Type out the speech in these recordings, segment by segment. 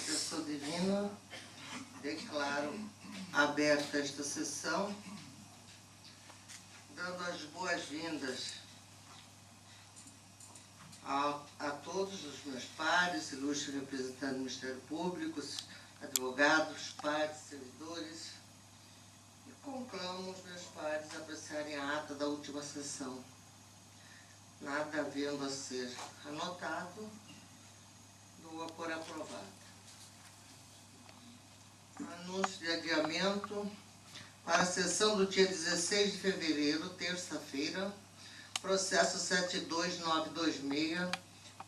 proteção divina, declaro aberta esta sessão, dando as boas-vindas a todos os meus pares, ilustres representantes do Ministério Público, advogados, pares, servidores, e conclamo os meus pares a apreciarem a ata da última sessão. Nada havendo a ser anotado, dou-a por aprovada. Anúncio de adiamento para a sessão do dia 16 de fevereiro, terça-feira, processo 72926,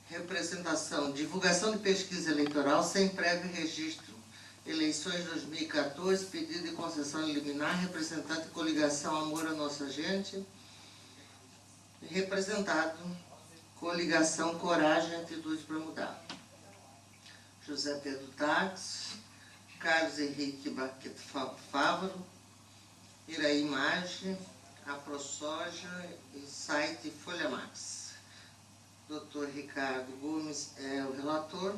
representação, divulgação de pesquisa eleitoral sem prévio registro, eleições 2014, pedido de concessão liminar, representante coligação Amor à Nossa Gente, representado coligação Coragem e Atitude para Mudar. José Pedro Tax, Carlos Henrique Baqueto Fávaro, Iraí Maggi, a ProSoja e site Folha Max. Dr. Ricardo Gomes é o relator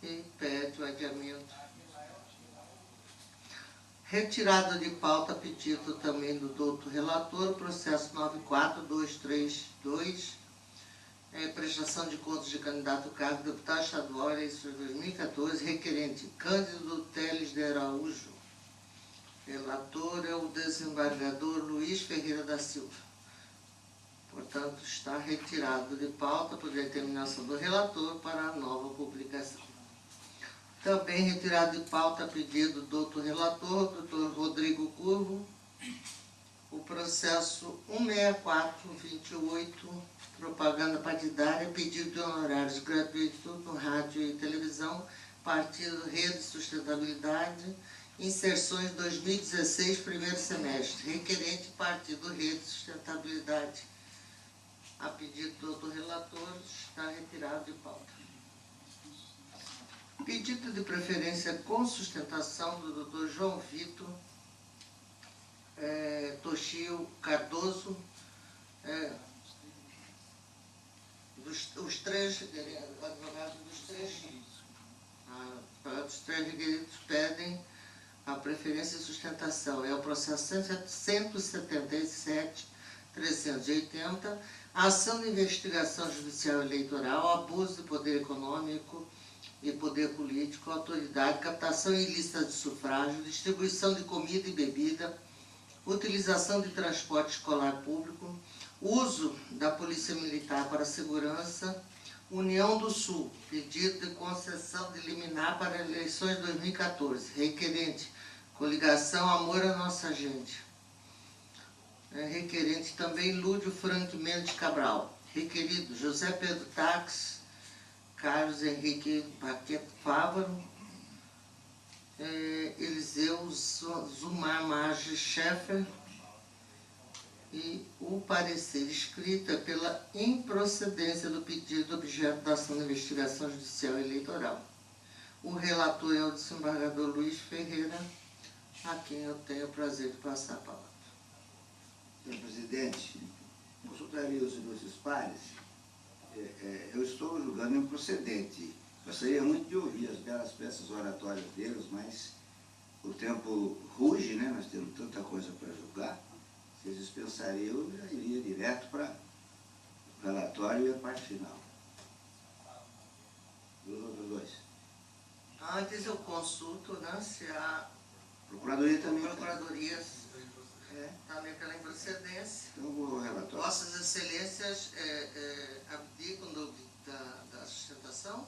e pede o adiamento. Retirado de pauta pedido também do doutor relator, processo 94232, prestação de contas de candidato ao cargo de deputado estadual eleições 2014, requerente Cândido Teles de Araújo. Relator é o desembargador Luiz Ferreira da Silva. Portanto, está retirado de pauta por determinação do relator para a nova publicação. Também retirado de pauta a pedido do doutor relator, doutor Rodrigo Curvo, o processo 16428, propaganda partidária, pedido de honorários gratuitos no rádio e televisão, partido Rede Sustentabilidade, inserções 2016, primeiro semestre, requerente partido Rede Sustentabilidade. A pedido do doutor relator, está retirado de pauta. Pedido de preferência com sustentação do doutor João Vitor Toshio Cardoso, os três advogados dos três requeridos pedem a preferência e sustentação. É o processo 177.380, ação de investigação judicial eleitoral, abuso de poder econômico e poder político, autoridade, captação ilícita de sufrágio, distribuição de comida e bebida, utilização de transporte escolar público, uso da Polícia Militar para segurança, União do Sul, pedido de concessão de liminar para eleições 2014, requerente, coligação Amor à Nossa Gente. Requerente também Lúdio Frank Mendes Cabral. Requerido José Pedro Tax, Carlos Henrique Baqueto Fávaro, Eliseu Zumar Maggi Schaeffer, e o parecer escrito é pela improcedência do pedido objeto da ação de investigação judicial eleitoral. O relator é o desembargador Luiz Ferreira, a quem eu tenho o prazer de passar a palavra. Senhor presidente, consultaria os ilustres pares. Eu estou julgando improcedente. Gostaria muito de ouvir as belas peças oratórias deles, mas o tempo ruge, né? Nós temos tanta coisa para julgar. Se eles dispensariam, eu já iria direto para o relatório e a parte final. Dos outros dois. Antes eu consulto, né, se a Procuradoria também. Procuradoria também pela improcedência. Então eu vou ao relatório. Vossas Excelências abdicam da sustentação?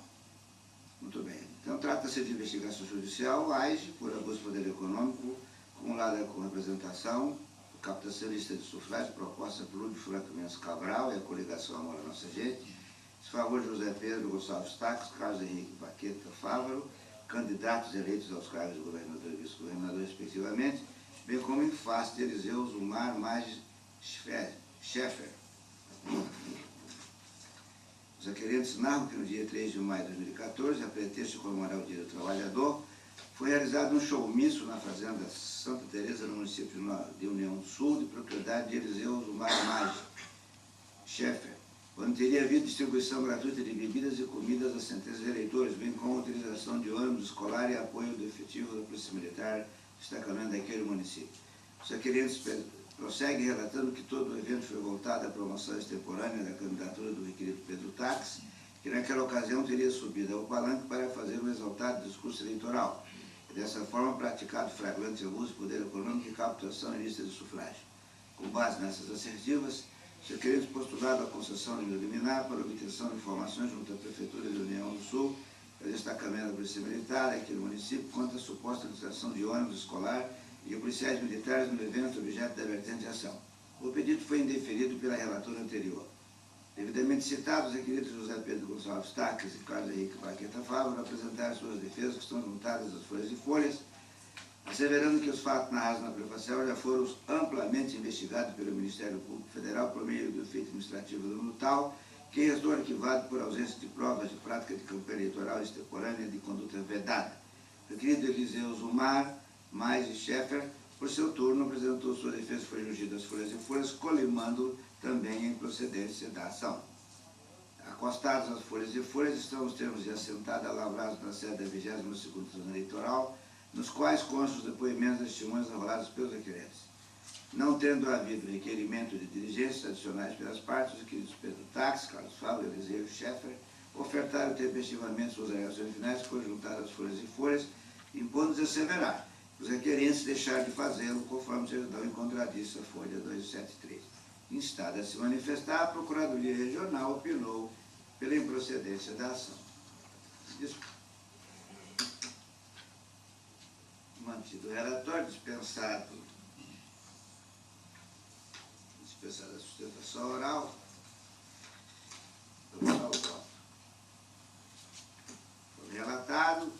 Muito bem. Então trata-se de investigação judicial, AIGE, por abuso de poder econômico, acumulada com representação, captação ilícita de sufrágio, proposta por Lúdio Franco Mendes Cabral e a coligação Amor à Nossa Gente, desfavor de José Pedro Gonçalves Tax, Carlos Henrique Baqueto Fávaro, candidatos eleitos aos cargos de governador e vice-governador, respectivamente, bem como em face de Eliseu Zumar Maggi Schaeffer. Os requerentes narram que no dia 3 de maio de 2014, a pretexto de comemorar o Dia do Trabalhador, foi realizado um showmício na fazenda Santa Teresa, no município de União do Sul, de propriedade de Eliseu Zumar Maggi Schaeffer, onde teria havido distribuição gratuita de bebidas e comidas às centenas de eleitores, bem como utilização de ônibus escolar e apoio do efetivo da Polícia Militar, destacamento daquele município. Os requerentes prosseguem relatando que todo o evento foi voltado à promoção extemporânea da candidatura do requerido Pedro Taques, que naquela ocasião teria subido ao palanque para fazer um exaltado discurso eleitoral, e dessa forma praticado flagrante abuso de poder econômico e captação em lista de sufrágio. Com base nessas assertivas, os requerentes postularam a concessão de liminar para obtenção de informações junto à Prefeitura de União do Sul, ao destacamento da Polícia Militar aqui no município, quanto à suposta utilização de ônibus escolar e policiais militares no evento objeto da vertente de ação. O pedido foi indeferido pela relatora anterior. Devidamente citados, os requeridos José Pedro Gonçalves Taques e Carlos Henrique Baqueta Fávaro apresentaram suas defesas, que estão juntadas às folhas e folhas, asseverando que os fatos narrados na prefacial já foram amplamente investigados pelo Ministério Público Federal por meio do efeito administrativo do tal, que restou arquivado por ausência de provas de prática de campanha eleitoral extemporânea de conduta vedada. O requerido Eliseu Zumar Mais e Schaeffer, por seu turno, apresentou sua defesa e foi jungido às folhas e folhas, colimando também a improcedência da ação. Acostados às folhas e folhas estão os termos de assentada lavrados na sede da 22ª Tribuna Eleitoral, nos quais constam os depoimentos das testemunhas arroladas pelos requerentes. Não tendo havido requerimento de diligências adicionais pelas partes, os requeridos Pedro Taques, Carlos Fávaro, Eliseu e Schaeffer ofertaram tempestivamente suas alegações finais, que foram juntadas às folhas e folhas, impondo-se asseverar os requerentes deixaram de fazê-lo, conforme certidão em contradiça, folha 273. Instada a se manifestar, a Procuradoria Regional opinou pela improcedência da ação. Mantido o relatório, dispensada a sustentação oral, vamos ao voto. Foi relatado,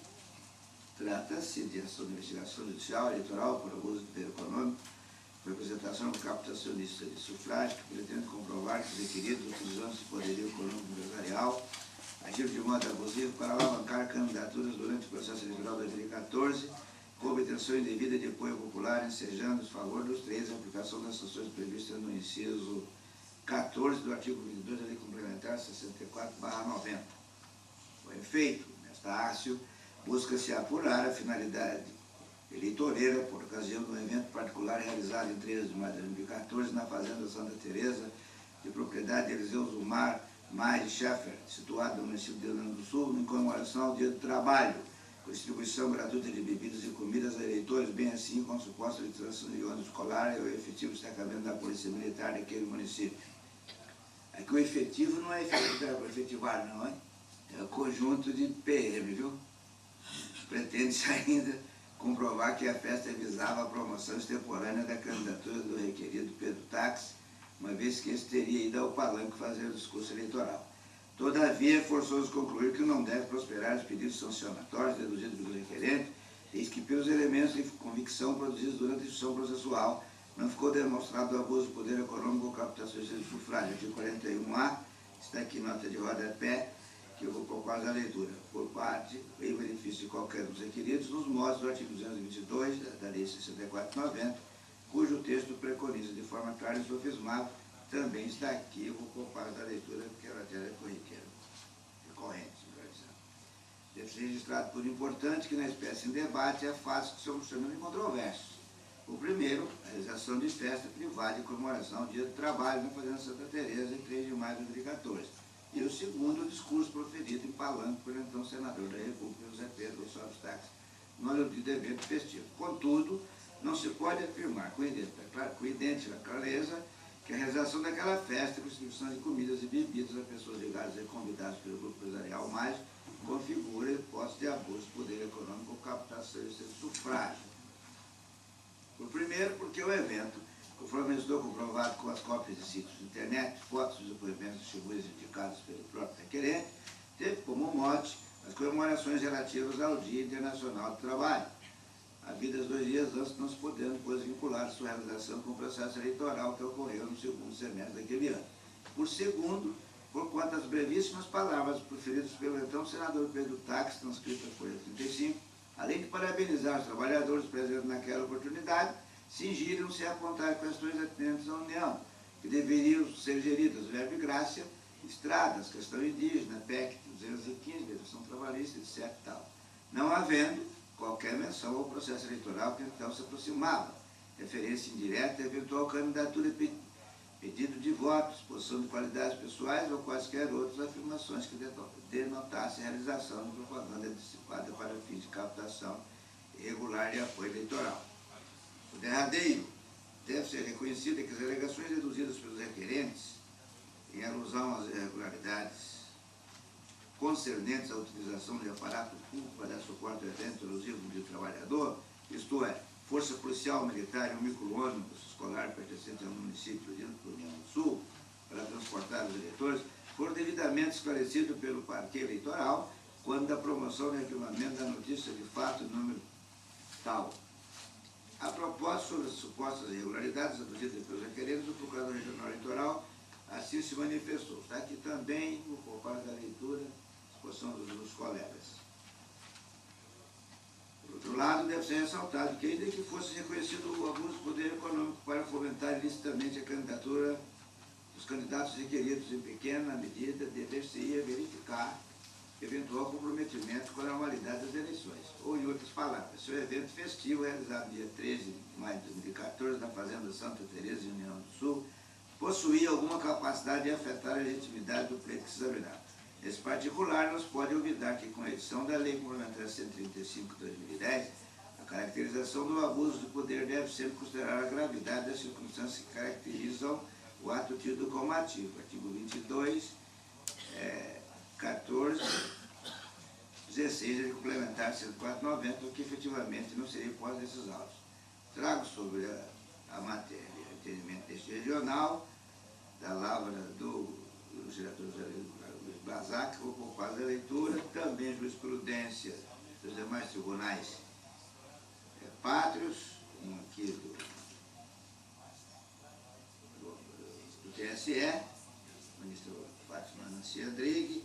trata-se de ação de investigação judicial eleitoral por abuso de poder econômico, representação captacionista de sufrágio, que pretende comprovar que os requeridos, utilizando esse poderio econômico empresarial, agiram de modo abusivo para alavancar candidaturas durante o processo eleitoral de 2014, com obtenção indevida de apoio popular, ensejando em favor dos três a aplicação das sanções previstas no inciso 14 do artigo 22 da Lei Complementar 64/90. Com efeito, nesta ácio, busca-se apurar a finalidade eleitoreira por ocasião de um evento particular realizado em 13 de maio de 2014 na Fazenda Santa Teresa, de propriedade de Eliseu Zumar Mais Schaeffer, situado no município de Rio Grande do Sul, em comemoração ao Dia do Trabalho, com distribuição gratuita de bebidas e comidas a eleitores, bem assim como suposta utilização de ônibus escolar e o efetivo destacamento da Polícia Militar daquele município. É que o efetivo não é efetivar, não é? É o conjunto de PM, viu? Pretende-se ainda comprovar que a festa visava a promoção extemporânea da candidatura do requerido Pedro Taques, uma vez que esse teria ido ao palanque fazer o discurso eleitoral. Todavia, é forçoso concluir que não deve prosperar os pedidos sancionatórios deduzidos pelo requerente, eis que pelos elementos de convicção produzidos durante a instrução processual não ficou demonstrado o abuso do poder econômico ou captação de sufrágio. Artigo 41A, está aqui nota de rodapé, que eu vou propor a leitura, por parte, em benefício de qualquer dos requeridos, nos modos do artigo 222 da Lei 64/90, cujo texto preconiza de forma clara e sofismável, também está aqui, eu vou propor a leitura, porque ela é corriqueira, recorrente, melhor dizendo. Deve-se registrado por importante que na espécie em debate é fácil que somos chamando de controvérsios. O primeiro, a realização de festa privada de comemoração ao Dia do Trabalho na Fazenda Santa Teresa, em 3 de maio de 2014. E o segundo, o discurso proferido em palanque pelo então senador da República, José Pedro Gonçalves Taques, no aludido evento festivo. Contudo, não se pode afirmar com idêntica clareza que a realização daquela festa com distribuição de comidas e bebidas a pessoas ligadas e convidadas pelo grupo empresarial mais configura hipótese de abuso de poder econômico ou captação de sufrágio. Por primeiro, porque o evento, conforme estou comprovado com as cópias de sítios de internet, fotos e depoimentos de figuras indicados pelo próprio requerente, teve como mote as comemorações relativas ao Dia Internacional do Trabalho, havidas 2 dias antes, não se podendo, pois, vincular sua realização com o processo eleitoral que ocorreu no segundo semestre daquele ano. Por segundo, por quanto às brevíssimas palavras proferidas pelo então senador Pedro Taques, transcritas na folha 35, além de parabenizar os trabalhadores presentes naquela oportunidade, cingiram-se a apontar questões atinentes à União, que deveriam ser geridas verbo e graça, estradas, questão indígena, PEC 215, legislação trabalhista, etc. Tal. Não havendo qualquer menção ao processo eleitoral que então se aproximava, referência indireta a eventual candidatura e pedido de votos, exposição de qualidades pessoais ou quaisquer outras afirmações que denotassem a realização de propaganda antecipada para fins de captação irregular de apoio eleitoral. O derradeiro deve ser reconhecido que as alegações deduzidas pelos requerentes em alusão às irregularidades concernentes à utilização de aparato público para dar suporte ao evento elusivo de trabalhador, isto é, força policial militar e um micro-ônibus escolar pertencente ao município de União do Sul para transportar os eleitores, foram devidamente esclarecidos pelo parquê eleitoral quando da promoção e arquivamento da notícia de fato número tal. A propósito sobre as supostas irregularidades aduzidas pelos requerentes, o Procurador Regional Eleitoral assim se manifestou. Está aqui também o comparo da leitura, exposição dos colegas. Por outro lado, deve ser ressaltado que, ainda que fosse reconhecido o abuso do poder econômico para fomentar ilicitamente a candidatura dos candidatos requeridos em pequena medida, dever-se-ia verificar eventual comprometimento com a normalidade das eleições. Ou, em outras palavras, se o evento festivo realizado dia 13 de maio de 2014 na Fazenda Santa Teresa, em União do Sul, possuía alguma capacidade de afetar a legitimidade do pleito que se examinar. Nesse particular, nos pode olvidar que, com a edição da Lei Complementar 135 de 2010, a caracterização do abuso de poder deve sempre considerar a gravidade das circunstâncias que caracterizam o ato tido como ativo. Artigo 22, 14, 16 de complementar 104/90, o que efetivamente não seria hipótese desses autos. Trago sobre a matéria o entendimento deste regional, da lavra do diretor Luiz Bazac, vou por quase da leitura, também jurisprudência dos demais tribunais pátrios, aqui do TSE, ministro Fátima Nancy Andrighi,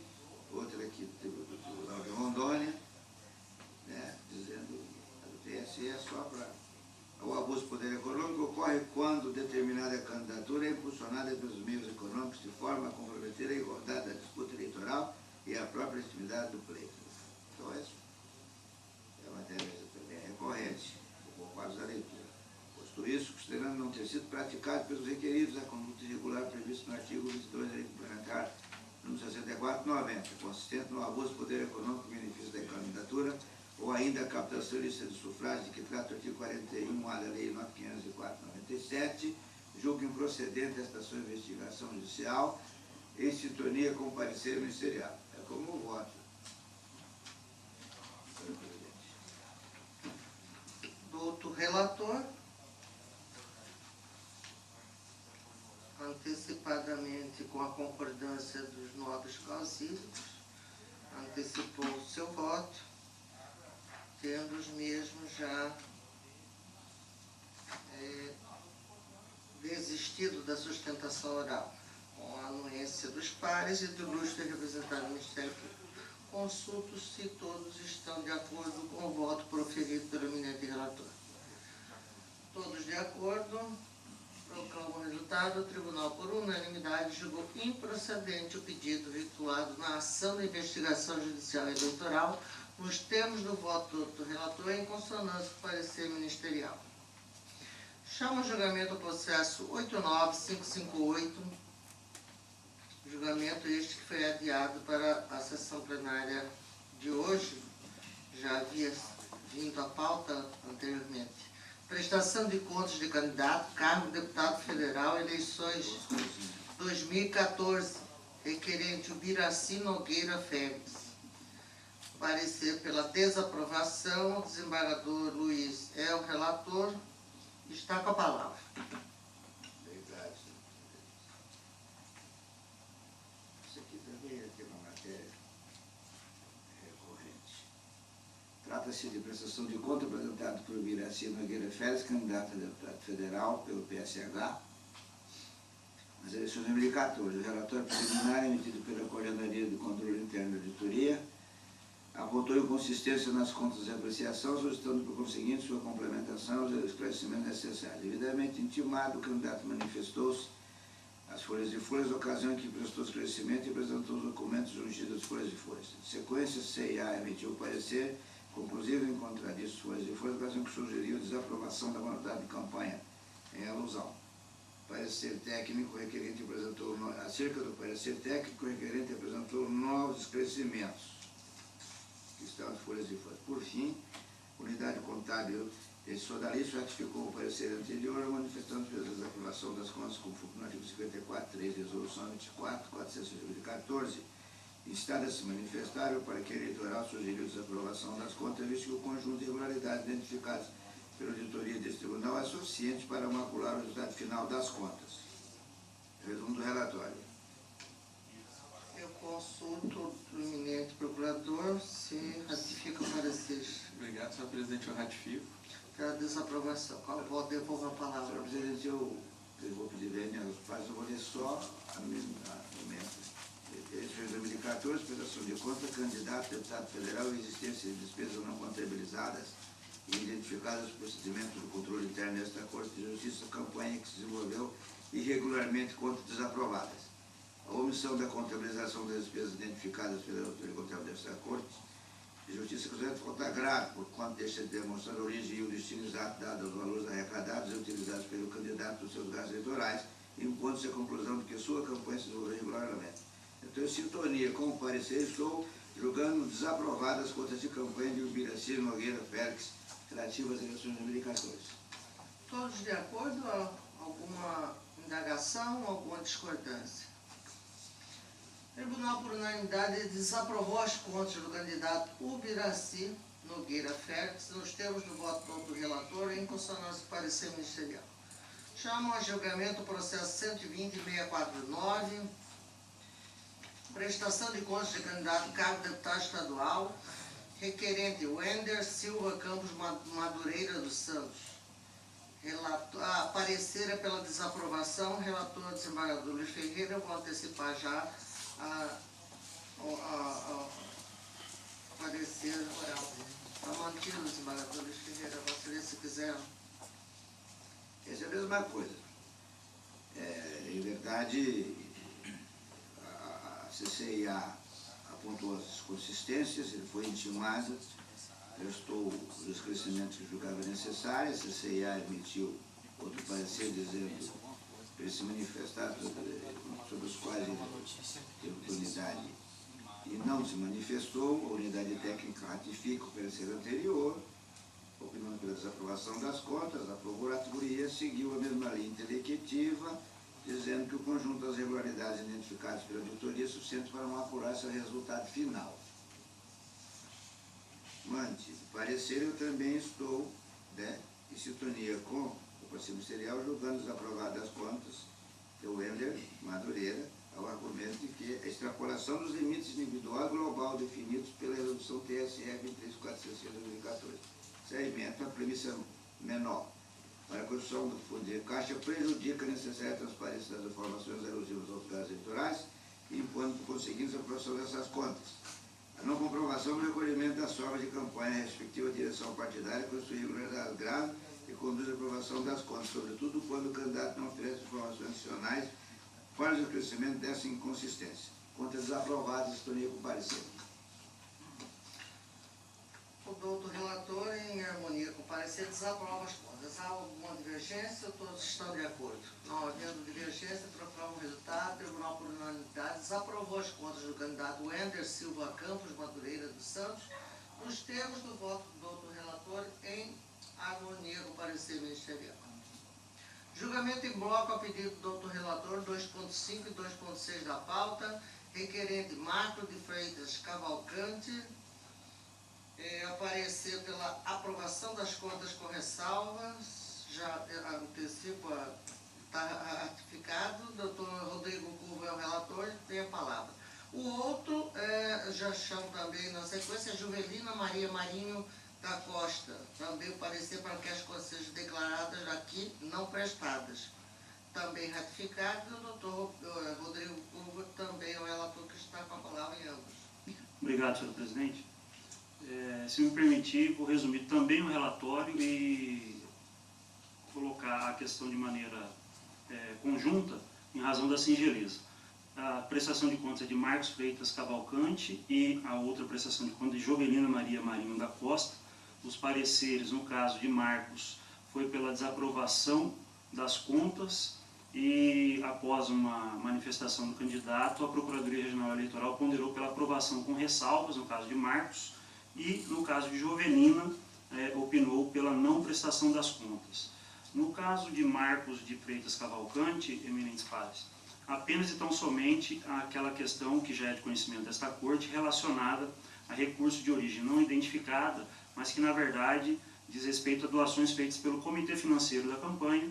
outra aqui do Tribunal de Rondônia, né, dizendo a do TSE só para... O abuso do poder econômico ocorre quando determinada candidatura é impulsionada pelos meios econômicos de forma a comprometer a igualdade da disputa eleitoral e a própria legitimidade do pleito. Então, essa é a matéria também recorrente, por quase da leitura. Posto isso, considerando não ter sido praticado pelos requeridos a conduta irregular prevista no artigo 22 da Lei Complementar número 64/90, consistente no abuso do poder econômico em benefício da candidatura, ou ainda a captação de lista de sufrágio de que trata o artigo 41A da Lei 9.504/97, julgo improcedente esta sua investigação judicial em sintonia com o parecer ministerial. É como o voto. Doutor relator, antecipadamente com a concordância dos nobres causílicos, antecipou o seu voto, tendo os mesmos já desistido da sustentação oral, com a anuência dos pares e do ilustre representante do Ministério Público. Consulto se todos estão de acordo com o voto proferido pelo eminente relator. Todos de acordo, proclamo o resultado. O tribunal, por unanimidade, julgou improcedente o pedido veiculado na ação de investigação judicial eleitoral nos termos do voto do relator em consonância com o parecer ministerial. Chamo o julgamento do processo 89558, julgamento este que foi adiado para a sessão plenária de hoje, já havia vindo à pauta anteriormente. Prestação de contas de candidato, cargo de deputado federal, eleições 2014, requerente Ubiraci Nogueira Félix. Parecer pela desaprovação, o desembargador Luiz é o relator, está com a palavra. Obrigado. Isso aqui também é uma matéria recorrente. Trata-se de prestação de conta apresentada por Ubiraci Nogueira Félix, candidato a deputado federal pelo PSH, nas eleições de 2014. O relatório preliminar emitido pela Coordenadoria de Controle Interno da Auditoria apontou inconsistência nas contas de apreciação, solicitando por conseguinte sua complementação aos esclarecimentos necessários. Devidamente intimado, o candidato manifestou-se as folhas de folhas, ocasião em que prestou esclarecimento e apresentou os documentos jungidos às folhas de folhas. De sequência, a CIA emitiu o parecer conclusivo em contradiço folhas de folhas, ocasião que sugeriu desaprovação da mandado de campanha em alusão. Parecer técnico requerente apresentou, acerca do parecer técnico requerente apresentou novos esclarecimentos, que estão nas folhas de folhas. Por fim, unidade contábil e sodalício ratificou o parecer anterior, manifestando pela desaprovação das contas com foco no artigo 54.3, resolução 24.414, instada a se manifestar o parqueiro eleitoral sugeriu desaprovação das contas, visto que o conjunto de irregularidades identificadas pela auditoria deste tribunal é suficiente para macular o resultado final das contas. Resumo do relatório. Eu consulto o eminente procurador se ratifica o parecer. Obrigado, senhor presidente, eu ratifico. Pela desaprovação. Qual devolvo a palavra? Senhor presidente, eu vou pedir vênia aos pais, eu vou ler só a emenda. Em 2014, prestação de conta, candidato, deputado federal, existência de despesas não contabilizadas e identificadas no procedimento do controle interno desta Corte de Justiça, campanha que se desenvolveu irregularmente contas desaprovadas. A omissão da contabilização das despesas identificadas pela autoridade contábil desta Corte de Justiça considera falta grave, por quanto deixa de demonstrar a origem e o destino exato dado aos valores arrecadados e utilizados pelo candidato dos seus gastos eleitorais, impondo-se a conclusão de que sua campanha se desenvolveu irregularmente. Então, em sintonia com o parecer, estou julgando desaprovadas as contas de campanha de Ubiraci Nogueira Félix, relativas às eleições de 2014. Todos de acordo? Alguma indagação, alguma discordância? O Tribunal, por unanimidade, desaprovou as contas do candidato Ubiraci Nogueira Félix nos termos do voto do relator em consonância com o parecer ministerial. Chamo a julgamento o processo 120.649, prestação de contas de candidato cargo de deputado estadual, requerente Wender Silva Campos Madureira dos Santos. Parecer pela desaprovação, relator desembargador Luiz Ferreira, eu vou antecipar já parecer oral. Está mantido, desembargador Luiz Ferreira, você se quiser. Essa é a mesma coisa. Em verdade, a CCIA apontou as consistências, ele foi intimado, prestou os esclarecimentos que julgava necessários, a CCIA emitiu outro parecer dizendo para ele se manifestar sobre os quais ele teve oportunidade e não se manifestou, a unidade técnica ratifica o parecer anterior, opinando pela desaprovação das contas, aprovou a categoria, seguiu a mesma linha interlocutiva, dizendo que o conjunto das irregularidades identificadas pela auditoria é suficiente para não apurar seu resultado final. Mantido o parecer, eu também estou em sintonia com o parecer ministerial, julgando desaprovadas as contas do Wender Madureira, ao argumento de que a extrapolação dos limites individual e global definidos pela resolução TSE 23466 de 2014. Segmento, a premissa menor para a construção do fundo de caixa prejudica a necessária transparência das informações alusivas aos gastos eleitorais, impondo por conseguinte a aprovação dessas contas. A não comprovação do recolhimento das formas de campanha, a respectiva direção partidária, constitui irregularidade grave e conduz à aprovação das contas, sobretudo quando o candidato não oferece informações adicionais, faz o crescimento dessa inconsistência. Contas desaprovadas, estou com o parecer. O doutor relator, em harmonia com o parecer, desaprova as contas. Há alguma divergência ou todos estão de acordo? Não havendo divergência, aprova o resultado. O Tribunal, por unanimidade, desaprovou as contas do candidato Wender Silva Campos Madureira dos Santos, nos termos do voto do doutor relator, em harmonia com o parecer ministerial. Julgamento em bloco a pedido do doutor relator 2.5 e 2.6 da pauta, requerente Marco de Freitas Cavalcante, aparecer pela aprovação das contas com ressalvas, já antecipa, está ratificado, doutor Rodrigo Curva é o relator, tem a palavra. O outro, já chamo também na sequência, Juvelina Maria Marinho da Costa, também o parecer para que as contas sejam declaradas aqui não prestadas. Também ratificado, o doutor Rodrigo Curva também é o relator que está com a palavra em ambos. Obrigado, senhor presidente. Se me permitir, vou resumir também o relatório e colocar a questão de maneira conjunta, em razão da singeleza. A prestação de contas é de Marcos Freitas Cavalcante e a outra prestação de contas de Jovelina Maria Marinho da Costa. Os pareceres, no caso de Marcos, foi pela desaprovação das contas e, após uma manifestação do candidato, a Procuradoria Regional Eleitoral ponderou pela aprovação com ressalvas, no caso de Marcos, e, no caso de Jovelina, opinou pela não prestação das contas. No caso de Marcos de Freitas Cavalcante, eminentes pares, apenas e tão somente aquela questão que já é de conhecimento desta Corte relacionada a recurso de origem não identificada, mas que, na verdade, diz respeito a doações feitas pelo Comitê Financeiro da campanha,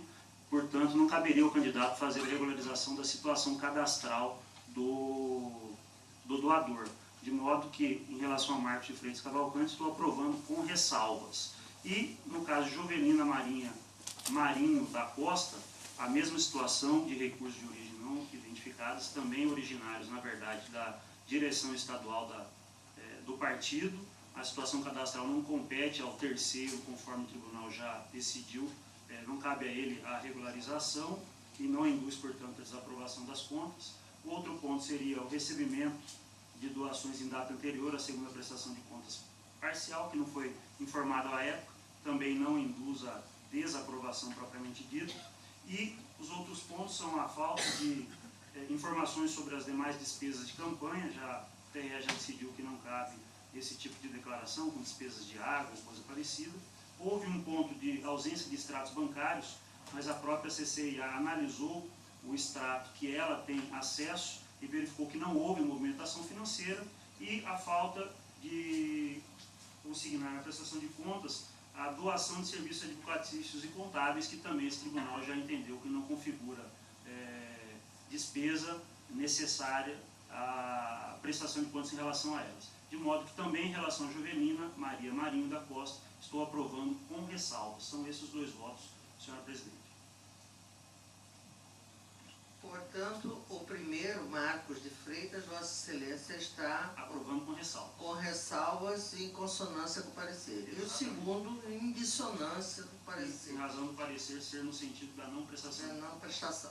portanto, não caberia ao candidato fazer a regularização da situação cadastral do doador. De modo que, em relação a Marcos de Freitas Cavalcante, estou aprovando com ressalvas. E, no caso de Jovelina Marinho da Costa, a mesma situação de recursos de origem não identificados, também originários, na verdade, da direção estadual do partido. A situação cadastral não compete ao terceiro, conforme o tribunal já decidiu, não cabe a ele a regularização e não induz, portanto, a desaprovação das contas. O outro ponto seria o recebimento de doações em data anterior à segunda prestação de contas parcial, que não foi informado à época, também não induz a desaprovação propriamente dita. E os outros pontos são a falta de informações sobre as demais despesas de campanha, o TRE já decidiu que não cabe esse tipo de declaração, com despesas de água ou coisa parecida. Houve um ponto de ausência de extratos bancários, mas a própria CCIA analisou o extrato que ela tem acesso e verificou que não houve movimentação financeira e a falta de consignar na prestação de contas a doação de serviços advocatícios e contábeis, que também esse tribunal já entendeu que não configura despesa necessária à prestação de contas em relação a elas. De modo que também em relação a Jovelina Maria Marinho da Costa, estou aprovando com ressalvas. São esses os dois votos, senhora presidente. Portanto, o primeiro, Marcos de Freitas, Vossa Excelência está aprovando com ressalvas. Com ressalvas e em consonância com o parecer. E o segundo, em dissonância do parecer. Em razão do parecer ser no sentido da não prestação. Da não prestação.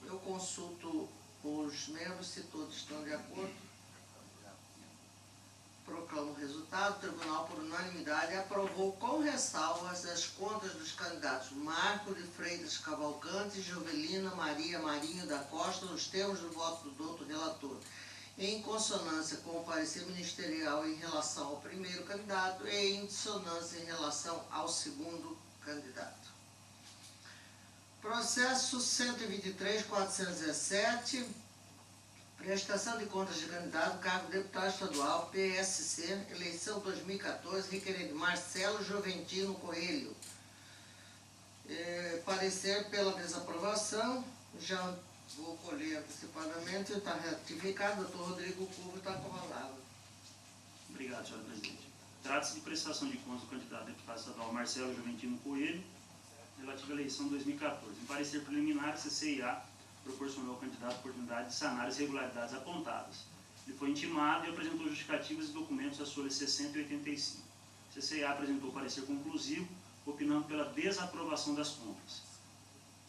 Eu consulto os membros, se todos estão de acordo. Proclamo o resultado. O tribunal, por unanimidade, aprovou com ressalvas as contas dos candidatos Marcos de Freitas Cavalcante e Jovelina Maria Marinho da Costa, nos termos do voto do doutor relator, em consonância com o parecer ministerial em relação ao primeiro candidato e em dissonância em relação ao segundo candidato. Processo 123.417, prestação de contas de candidato, cargo de deputado estadual, PSC, eleição 2014, requerendo Marcelo Joventino Coelho. Parecer pela desaprovação, já vou colher antecipadamente, está ratificado, o doutor Rodrigo Cubo está com a palavra. Obrigado, senhora presidente. Trata-se de prestação de contas do candidato a deputado estadual Marcelo Joventino Coelho, relativa à eleição 2014. Em parecer preliminar, a CCIA proporcionou ao candidato a oportunidade de sanar as irregularidades apontadas. Ele foi intimado e apresentou justificativas e documentos às folhas 60 e 85. A CCIA apresentou parecer conclusivo, opinando pela desaprovação das contas.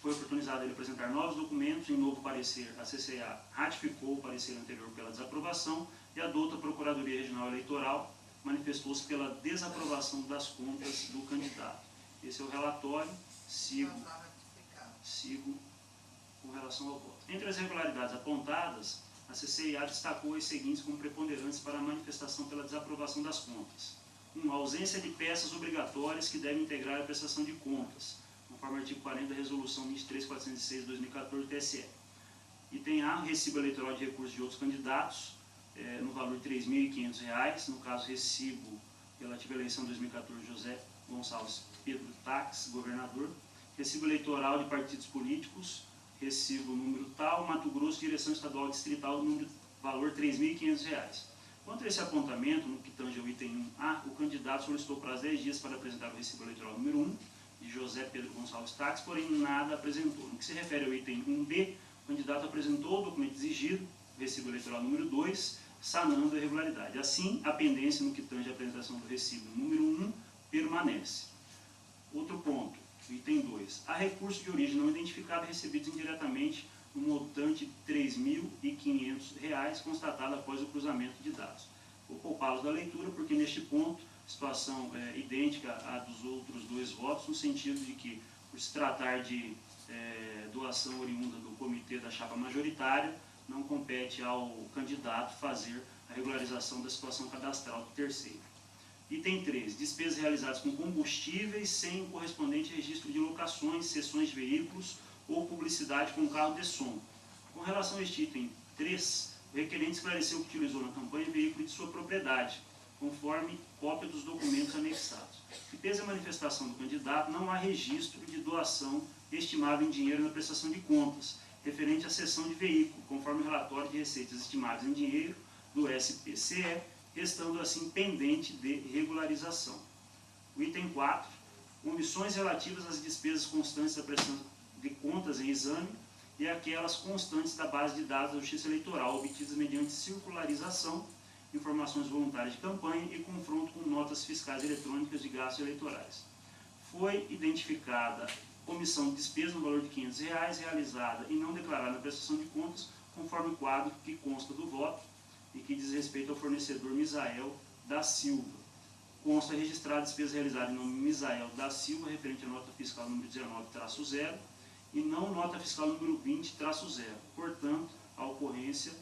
Foi oportunizado ele apresentar novos documentos. Em novo parecer, a CCIA ratificou o parecer anterior pela desaprovação e a douta Procuradoria Regional Eleitoral manifestou-se pela desaprovação das contas do candidato. Esse é o relatório, sigo com relação ao voto. Entre as irregularidades apontadas, a CCIA destacou as seguintes como preponderantes para a manifestação pela desaprovação das contas. 1. A ausência de peças obrigatórias que devem integrar a prestação de contas, conforme o artigo 40 da Resolução 23.406 de 2014 do TSE. Item A, recibo eleitoral de recursos de outros candidatos, no valor de R$ 3.500, no caso, recibo relativo à eleição 2014 José Gonçalves Pedro Tax, governador, recibo eleitoral de partidos políticos, recibo número tal, Mato Grosso, direção estadual distrital, valor R$ 3.500. Quanto a esse apontamento, no que tange ao item 1A, o candidato solicitou prazo de 10 dias para apresentar o recibo eleitoral número 1, de José Pedro Gonçalves Tax, porém nada apresentou. No que se refere ao item 1B, o candidato apresentou o documento exigido, recibo eleitoral número 2, sanando a irregularidade. Assim, a pendência no que tange a apresentação do recibo número 1 permanece. Outro ponto, item 2. Há recursos de origem não identificada recebidos indiretamente no montante de R$ 3.500 constatado após o cruzamento de dados. Vou poupá-los da leitura porque neste ponto, situação idêntica à dos outros dois votos, no sentido de que, por se tratar de doação oriunda do comitê da chapa majoritária, não compete ao candidato fazer a regularização da situação cadastral do terceiro. Item 3. Despesas realizadas com combustíveis sem correspondente registro de locações, cessões de veículos ou publicidade com carro de som. Com relação a este item 3, o requerente esclareceu que utilizou na campanha veículo de sua propriedade, conforme cópia dos documentos anexados. E pese a manifestação do candidato, não há registro de doação estimável em dinheiro na prestação de contas, referente à cessão de veículo, conforme o relatório de receitas estimadas em dinheiro do SPCE, estando assim pendente de regularização. O item 4, omissões relativas às despesas constantes da prestação de contas em exame e aquelas constantes da base de dados da Justiça Eleitoral, obtidas mediante circularização, informações voluntárias de campanha e confronto com notas fiscais eletrônicas de gastos eleitorais. Foi identificada omissão de despesa no valor de R$ 500 realizada e não declarada na prestação de contas, conforme o quadro que consta do voto e que diz respeito ao fornecedor Misael da Silva. Consta registrada despesa realizada em nome de Misael da Silva, referente à nota fiscal número 19-0 e não nota fiscal número 20-0. Portanto, a ocorrência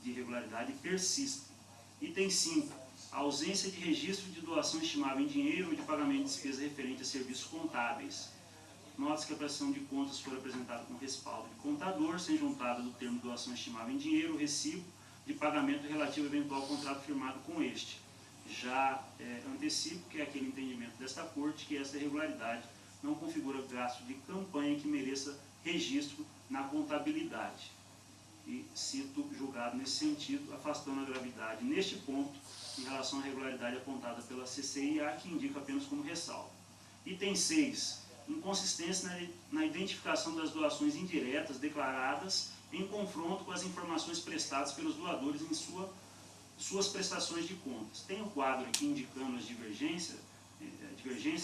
de irregularidade persiste. Item 5. A ausência de registro de doação estimável em dinheiro ou de pagamento de despesa referente a serviços contábeis. Nota-se que a prestação de contas foi apresentada com respaldo de contador, sem juntada do termo doação estimável em dinheiro ou recibo de pagamento relativo ao eventual contrato firmado com este. Já antecipo que é aquele entendimento desta Corte que esta irregularidade não configura gasto de campanha que mereça registro na contabilidade. E cito julgado nesse sentido, afastando a gravidade neste ponto em relação à irregularidade apontada pela CCIA, que indica apenas como ressalva. Item 6. Inconsistência na identificação das doações indiretas declaradas em confronto com as informações prestadas pelos doadores em suas prestações de contas. Tem um quadro aqui indicando as divergências,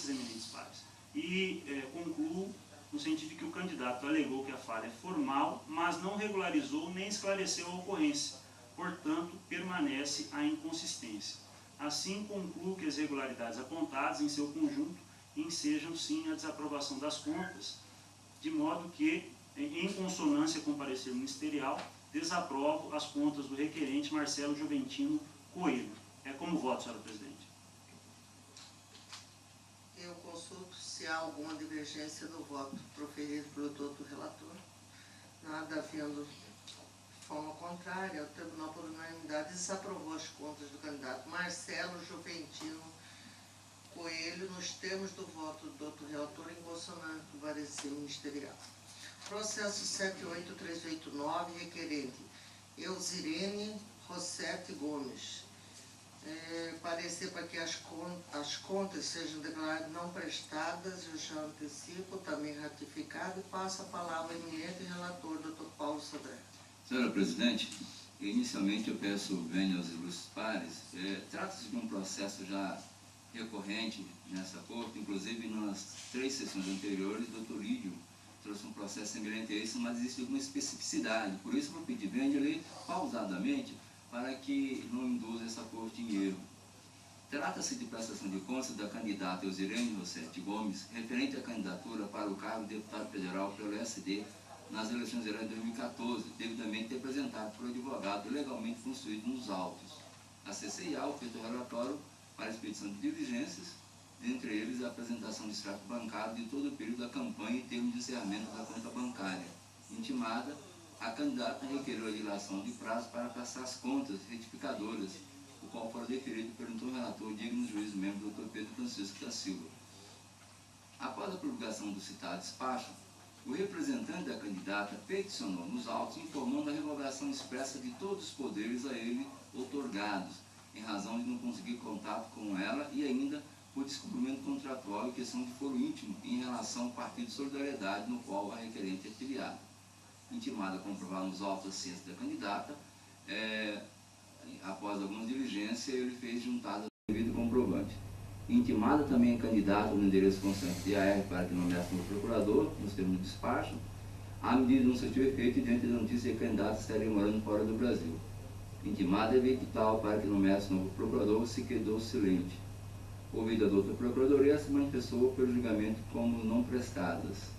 eminentes pares, e concluo no sentido de que o candidato alegou que a falha é formal, mas não regularizou nem esclareceu a ocorrência. Portanto, permanece a inconsistência. Assim, concluo que as irregularidades apontadas em seu conjunto ensejam sim a desaprovação das contas, de modo que, em consonância com o parecer ministerial, desaprovo as contas do requerente Marcelo Juventino Coelho. É como voto, senhora presidente. Eu consulto se há alguma divergência no voto proferido pelo doutor relator. Nada havendo forma contrária, o Tribunal, por unanimidade, desaprovou as contas do candidato Marcelo Juventino Coelho, nos termos do voto do doutor relator, em consonância com o parecer ministerial. Processo 78389, requerente Eusirene Rossetti Gomes. Parecer para que as contas sejam declaradas não prestadas, eu já antecipo, também ratificado, e passo a palavra ao eminente relator, doutor Paulo Sodré. Senhora presidente, inicialmente eu peço vênia aos ilustres pares. Trata-se de um processo já recorrente nessa corte, inclusive nas 3 sessões anteriores, o doutor Lídio trouxe um processo semelhante a esse, mas existe alguma especificidade. Por isso, vou pedir bem de ler pausadamente para que não induza essa corte em erro. Trata-se de prestação de contas da candidata Eusirene Rossetti Gomes, referente à candidatura para o cargo de deputado federal pelo SD nas eleições gerais de 2014, devidamente representado por advogado legalmente constituído nos autos. A CCIA fez o relatório para a expedição de diligências, dentre eles a apresentação de extrato bancário de todo o período da campanha em termos de encerramento da conta bancária. Intimada, a candidata requereu a dilação de prazo para passar as contas retificadoras, o qual foi deferido pelo então relator digno juiz membro Dr. Pedro Francisco da Silva. Após a publicação do citado despacho, o representante da candidata peticionou nos autos informando a revogação expressa de todos os poderes a ele outorgados, em razão de não conseguir contato com ela e ainda por descumprimento contratual e questão de foro íntimo em relação ao Partido de Solidariedade, no qual a requerente é filiada. Intimada a comprovar nos autos a ciência da candidata, após alguma diligência, ele fez juntada devido comprovante. Intimada também a candidata no endereço constante de AR para que nomeasse como procurador, nos termos do despacho, a medida não surtiu efeito diante da notícia de que candidatos estariam morando fora do Brasil. Intimada a edital para que nomeasse novo procurador, se quedou silente. Ouvida a doutora Procuradoria, se manifestou pelo julgamento como não prestadas,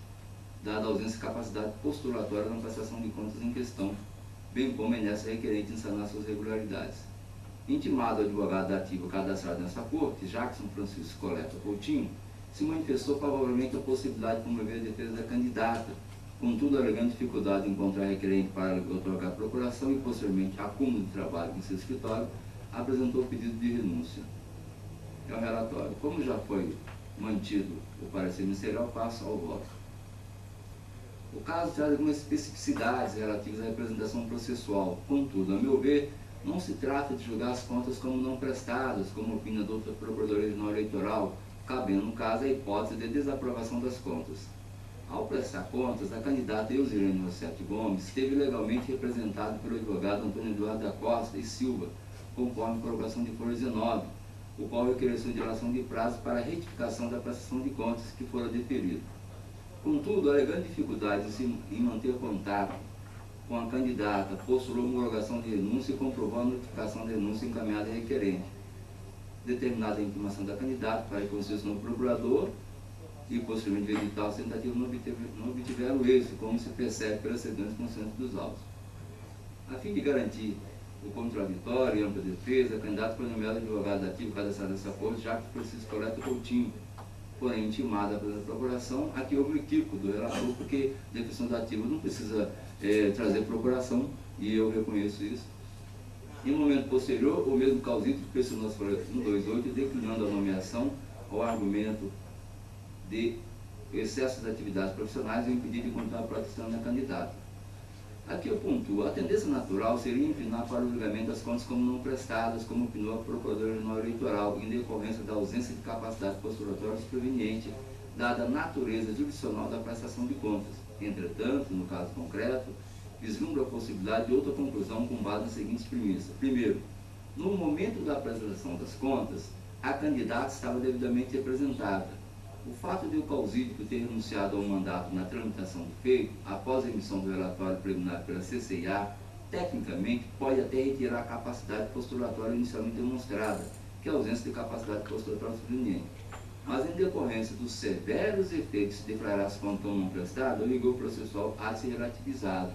dada a ausência de capacidade postulatória na prestação de contas em questão, bem como inércia requerente em sanar suas irregularidades. Intimado o advogado ativo cadastrado nessa corte, Jackson Francisco Coleta Coutinho, se manifestou favoravelmente a possibilidade de promover a defesa da candidata, contudo alegando dificuldade em encontrar requerente para otorgar a procuração e posteriormente acúmulo de trabalho em seu escritório, apresentou o pedido de renúncia. É o relatório. Como já foi mantido o parecer ministerial, passo ao voto. O caso traz algumas especificidades relativas à representação processual. Contudo, a meu ver, não se trata de julgar as contas como não prestadas, como opina a doutora Procuradoria Regional Eleitoral, cabendo, no caso, a hipótese de desaprovação das contas. Ao prestar contas, a candidata Eusirene Rossetti Gomes esteve legalmente representada pelo advogado Antônio Eduardo da Costa e Silva, conforme colocação de folha 19, o qual requeriu de dilação de prazo para a retificação da prestação de contas que fora deferido. Contudo, alegando dificuldades em manter contato com a candidata, postulou homologação de renúncia e comprovou a notificação da renúncia encaminhada a requerente. Determinada a intimação da candidata para que concedesse no procurador e posteriormente o edital tentativo não obtiveram êxito, como se percebe pela seguinte consenso dos autos. A fim de garantir o contraditório e ampla defesa, a candidata foi nomeada advogado ativo cadastrado nessa corte, Jackson Francisco Coleta Coutinho, porém intimada pela procuração. Aqui houve um equívoco do relator, porque a defensão do ativo não precisa trazer procuração, e eu reconheço isso. Em um momento posterior, o mesmo causito pressionou as folhas 128, declinando a nomeação ao argumento de excesso das atividades profissionais e o impedido de continuar protestando na candidata. Aqui eu pontuo, a tendência natural seria inclinar para o julgamento das contas como não prestadas, como opinou a Procuradora Regional Eleitoral, em decorrência da ausência de capacidade postulatória superveniente, dada a natureza jurisdicional da prestação de contas. Entretanto, no caso concreto, vislumbra a possibilidade de outra conclusão com base nas seguintes premissas. Primeiro, no momento da apresentação das contas, a candidata estava devidamente representada. O fato de o causídico ter renunciado ao mandato na tramitação do feito, após a emissão do relatório preliminar pela CCIA, tecnicamente pode até retirar a capacidade postulatória inicialmente demonstrada, que é a ausência de capacidade postulatória suficiente. Mas, em decorrência dos severos efeitos de declarar as contas como não prestadas, o rigor processual há de ser relativizado.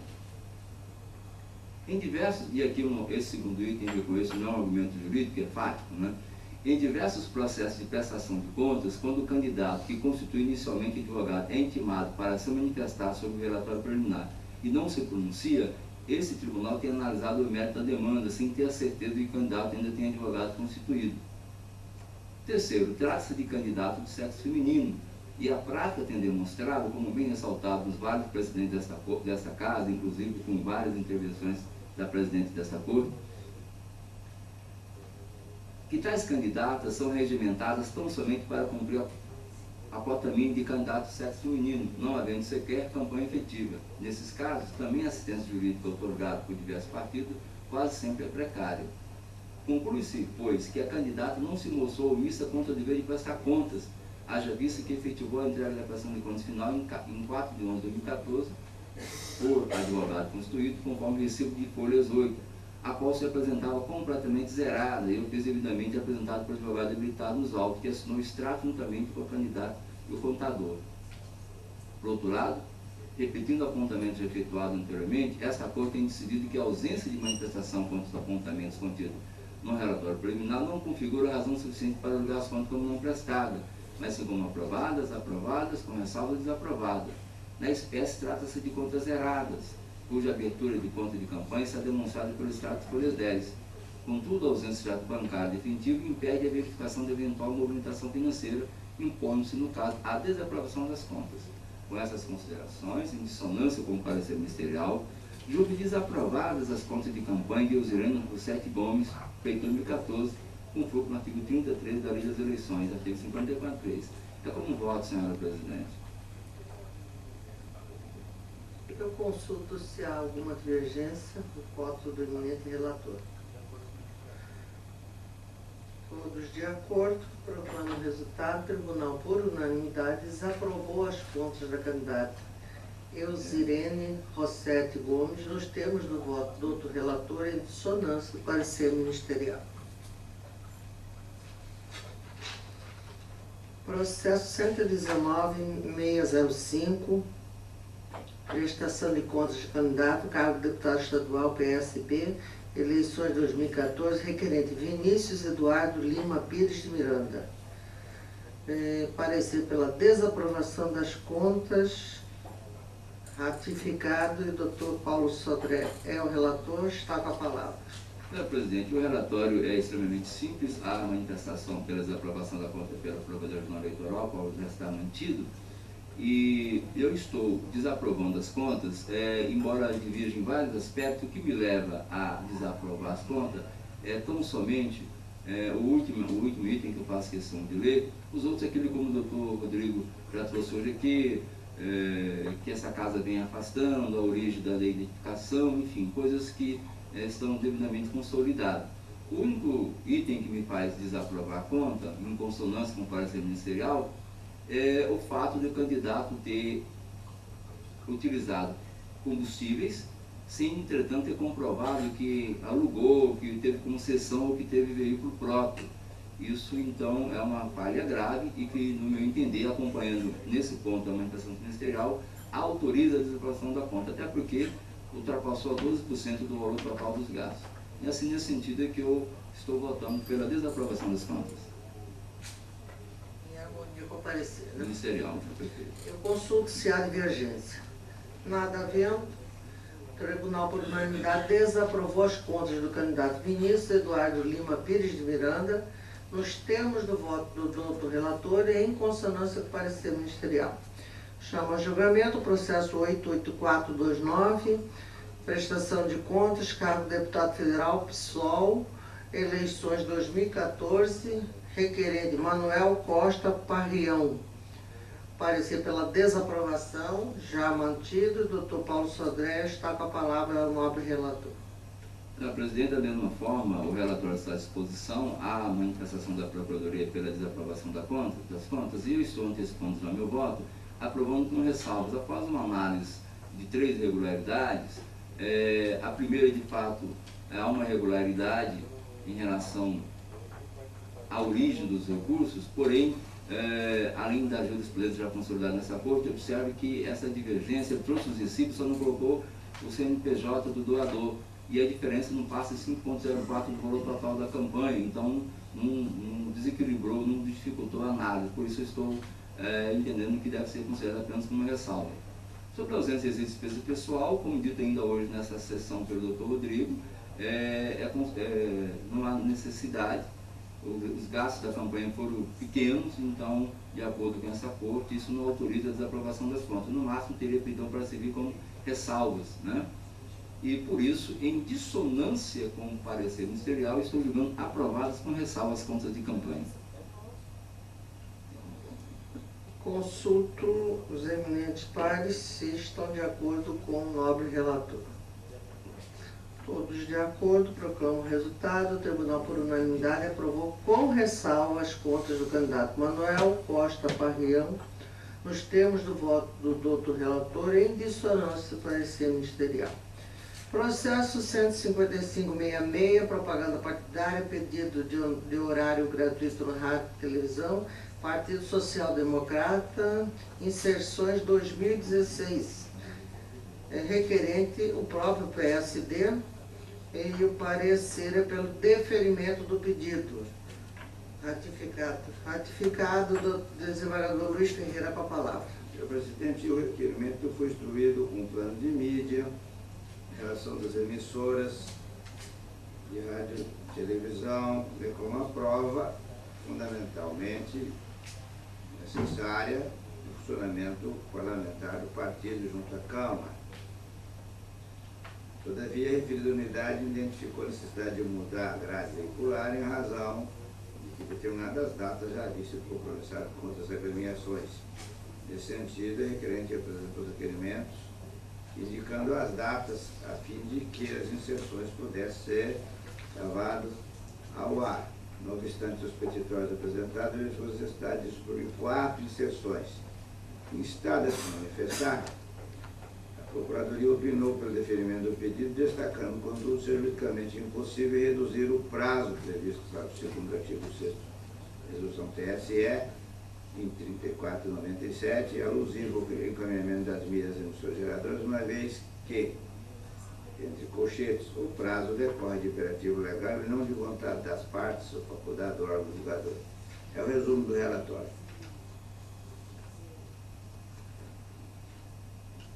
Em diversos, e aqui esse segundo item eu reconheço não é um argumento jurídico, é fático, né? Em diversos processos de prestação de contas, quando o candidato que constitui inicialmente advogado é intimado para se manifestar sobre o relatório preliminar e não se pronuncia, esse tribunal tem analisado o mérito da demanda sem ter a certeza de que o candidato ainda tem advogado constituído. Terceiro, trata-se de candidato de sexo feminino, e a prática tem demonstrado, como bem ressaltado nos vários precedentes desta casa, inclusive com várias intervenções da presidente desta corte, que tais candidatas são regimentadas tão somente para cumprir a cota mínima de candidato de sexo feminino, não havendo sequer campanha efetiva. Nesses casos, também a assistência jurídica otorgada por diversos partidos quase sempre é precária. Conclui-se, pois, que a candidata não se mostrou omissa contra o dever de prestar contas, haja vista que efetivou a entrega da prestação de contas final em 4 de 11 de 2014 por advogado constituído, conforme o recibo de folhas 8, a qual se apresentava completamente zerada e o devidamente apresentado por advogado habilitado nos autos, que assinou o extrato juntamente com o candidato e o contador. Por outro lado, repetindo apontamentos efetuados anteriormente, esta Corte tem decidido que a ausência de manifestação contra os apontamentos contidos no relatório preliminar não configura razão suficiente para julgar as contas como não prestadas, mas sim como aprovadas, com ressalva desaprovadas. Na espécie, trata-se de contas zeradas, cuja abertura de conta de campanha está demonstrada pelo extrato de folhas 10. Contudo, a ausência de extrato bancário definitivo impede a verificação de eventual movimentação financeira, impondo-se, no caso, a desaprovação das contas. Com essas considerações, em dissonância com o parecer ministerial, julgo desaprovadas as contas de campanha de Eusirene Rossetti Gomes, feito em 2014, com foco no artigo 33 da Lei das Eleições, artigo 54.3. É como voto, senhora presidente. Eu consulto se há alguma divergência do voto do eminente relator. Todos de acordo, proclamo o resultado. O tribunal, por unanimidade, desaprovou as contas da candidata Eusirene Rossetti Gomes, nos termos do voto do outro relator, em dissonância do parecer ministerial. Processo 119.605, prestação de contas de candidato, cargo de deputado estadual PSB, eleições 2014, requerente Vinícius Eduardo Lima Pires de Miranda. Parecer pela desaprovação das contas, ratificado, e o doutor Paulo Sodré é o relator, está com a palavra. Senhor presidente, o relatório é extremamente simples, há manifestação pela desaprovação da conta pela Procuradoria Eleitoral, o qual já está mantido, e eu estou desaprovando as contas, embora divirja em vários aspectos. O que me leva a desaprovar as contas é tão somente o último item que eu faço questão de ler. Os outros, aquilo como o doutor Rodrigo já trouxe hoje aqui, que essa casa vem afastando, a origem da lei de identificação, enfim, coisas que estão devidamente consolidadas. O único item que me faz desaprovar a conta, em consonância com o parecer ministerial, é o fato de o candidato ter utilizado combustíveis sem, entretanto, ter comprovado que alugou, que teve concessão ou que teve veículo próprio. Isso, então, é uma falha grave e que, no meu entender, acompanhando nesse ponto a manifestação ministerial, autoriza a desaprovação da conta, até porque ultrapassou a 12% do valor total dos gastos. E assim, nesse sentido, é que eu estou votando pela desaprovação das contas. Em harmonia com o parecer, né? Ministerial, prefeito. Eu consulto se há divergência. Nada havendo, o Tribunal, por unanimidade, desaprovou as contas do candidato Vinícius Eduardo Lima Pires de Miranda, nos termos do voto do doutor relator e em consonância com o parecer ministerial. Chama a julgamento o processo 88429, prestação de contas, cargo de deputado federal, PSOL, eleições 2014, requerente Manuel Costa Parrião. Parecer pela desaprovação, já mantido, o doutor Paulo Sodré está com a palavra, o nobre relator. Senhor presidente, da mesma forma, o relatório está à disposição, há a manifestação da Procuradoria pela desaprovação das contas, e eu estou antecipando já meu voto, aprovando com ressalvas. Após uma análise de 3 irregularidades, a primeira, de fato, há uma irregularidade em relação à origem dos recursos, porém, além da jurisprudência já consolidada nessa corte, observe que essa divergência trouxe os recibos, só não colocou o CNPJ do doador, e a diferença não passa de 5,04 do valor total da campanha, então não desequilibrou, não dificultou a análise, por isso eu estou entendendo que deve ser considerado apenas como ressalva. Sobre a ausência de exercício de despesa pessoal, como dito ainda hoje nessa sessão pelo doutor Rodrigo, não há necessidade, os gastos da campanha foram pequenos, então, de acordo com essa corte, isso não autoriza a desaprovação das contas. No máximo, teria pedido para servir como ressalvas, né? E, por isso, em dissonância com o parecer ministerial, estou julgando aprovadas com ressalvas as contas de campanha. Consulto os eminentes pares se estão de acordo com o nobre relator. Todos de acordo, proclamo o resultado. O Tribunal, por unanimidade, aprovou com ressalva as contas do candidato Manuel Costa Parrião, nos termos do voto do doutor relator, em dissonância com o parecer ministerial. Processo 15566, propaganda partidária, pedido de horário gratuito no rádio e televisão, Partido Social Democrata, inserções 2016. Requerente o próprio PSD e o parecer é pelo deferimento do pedido. Ratificado do desembargador Luiz Ferreira com a palavra. Senhor presidente, o requerimento foi instruído com um plano de mídia, em relação das emissoras de rádio e televisão, bem como uma prova fundamentalmente necessária no funcionamento parlamentar do partido junto à Câmara. Todavia, a referida unidade identificou a necessidade de mudar a grade veicular em razão de que determinadas datas já haviam sido compromissadas contra as agremiações. Nesse sentido, a requerente apresentou os requerimentos indicando as datas a fim de que as inserções pudessem ser levadas ao ar. Não obstante os petitórios apresentados, ele foi necessidade de excluir 4 inserções. Instada a se manifestar, A Procuradoria opinou pelo deferimento do pedido, destacando, contudo, ser juridicamente impossível reduzir o prazo previsto para o segundo artigo 6º Resolução TSE, em 3497, alusivo ao encaminhamento das mídias emissoras geradoras, uma vez que, entre colchetes, o prazo decorre de imperativo legal e não de vontade das partes ou faculdade do órgão julgador. É o resumo do relatório.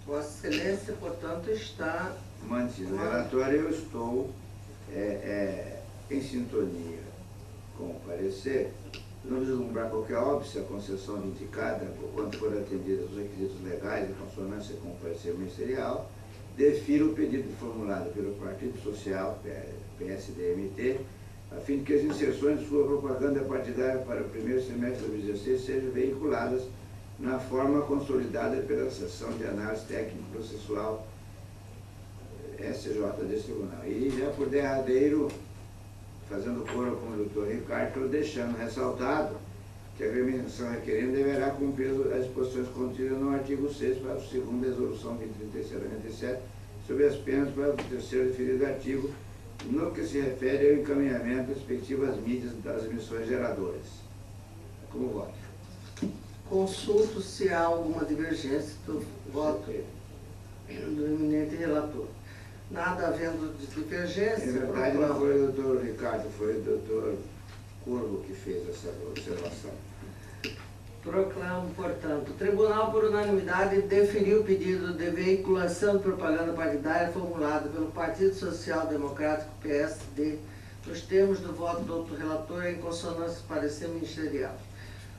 Vossa Excelência, portanto, está... Mantido o relatório, eu estou em sintonia com o parecer, não vislumbrar qualquer óbice a concessão indicada, por quanto for atendidos os requisitos legais em consonância com o parecer ministerial, defiro o pedido formulado pelo Partido Social, PSD-MT, a fim de que as inserções de sua propaganda partidária para o primeiro semestre de 2016 sejam veiculadas na forma consolidada pela Seção de Análise Técnico-Processual SJ desse tribunal. E já por derradeiro, fazendo coro com o doutor Ricardo, estou deixando ressaltado que a agremiação requerendo deverá cumprir as disposições contidas no artigo 6º, parágrafo 2º da Resolução 2037, sobre as penas para o terceiro referido artigo, no que se refere ao encaminhamento respectivo às mídias das emissões geradoras. Como voto? Consulto se há alguma divergência do voto do eminente relator. Nada havendo de divergência... Em verdade, não foi o doutor Ricardo, foi o doutor Curvo que fez essa observação. Proclamo, portanto, o Tribunal, por unanimidade, deferiu o pedido de veiculação de propaganda partidária formulado pelo Partido Social Democrático, PSD, nos termos do voto do outro relator em consonância com o parecer ministerial.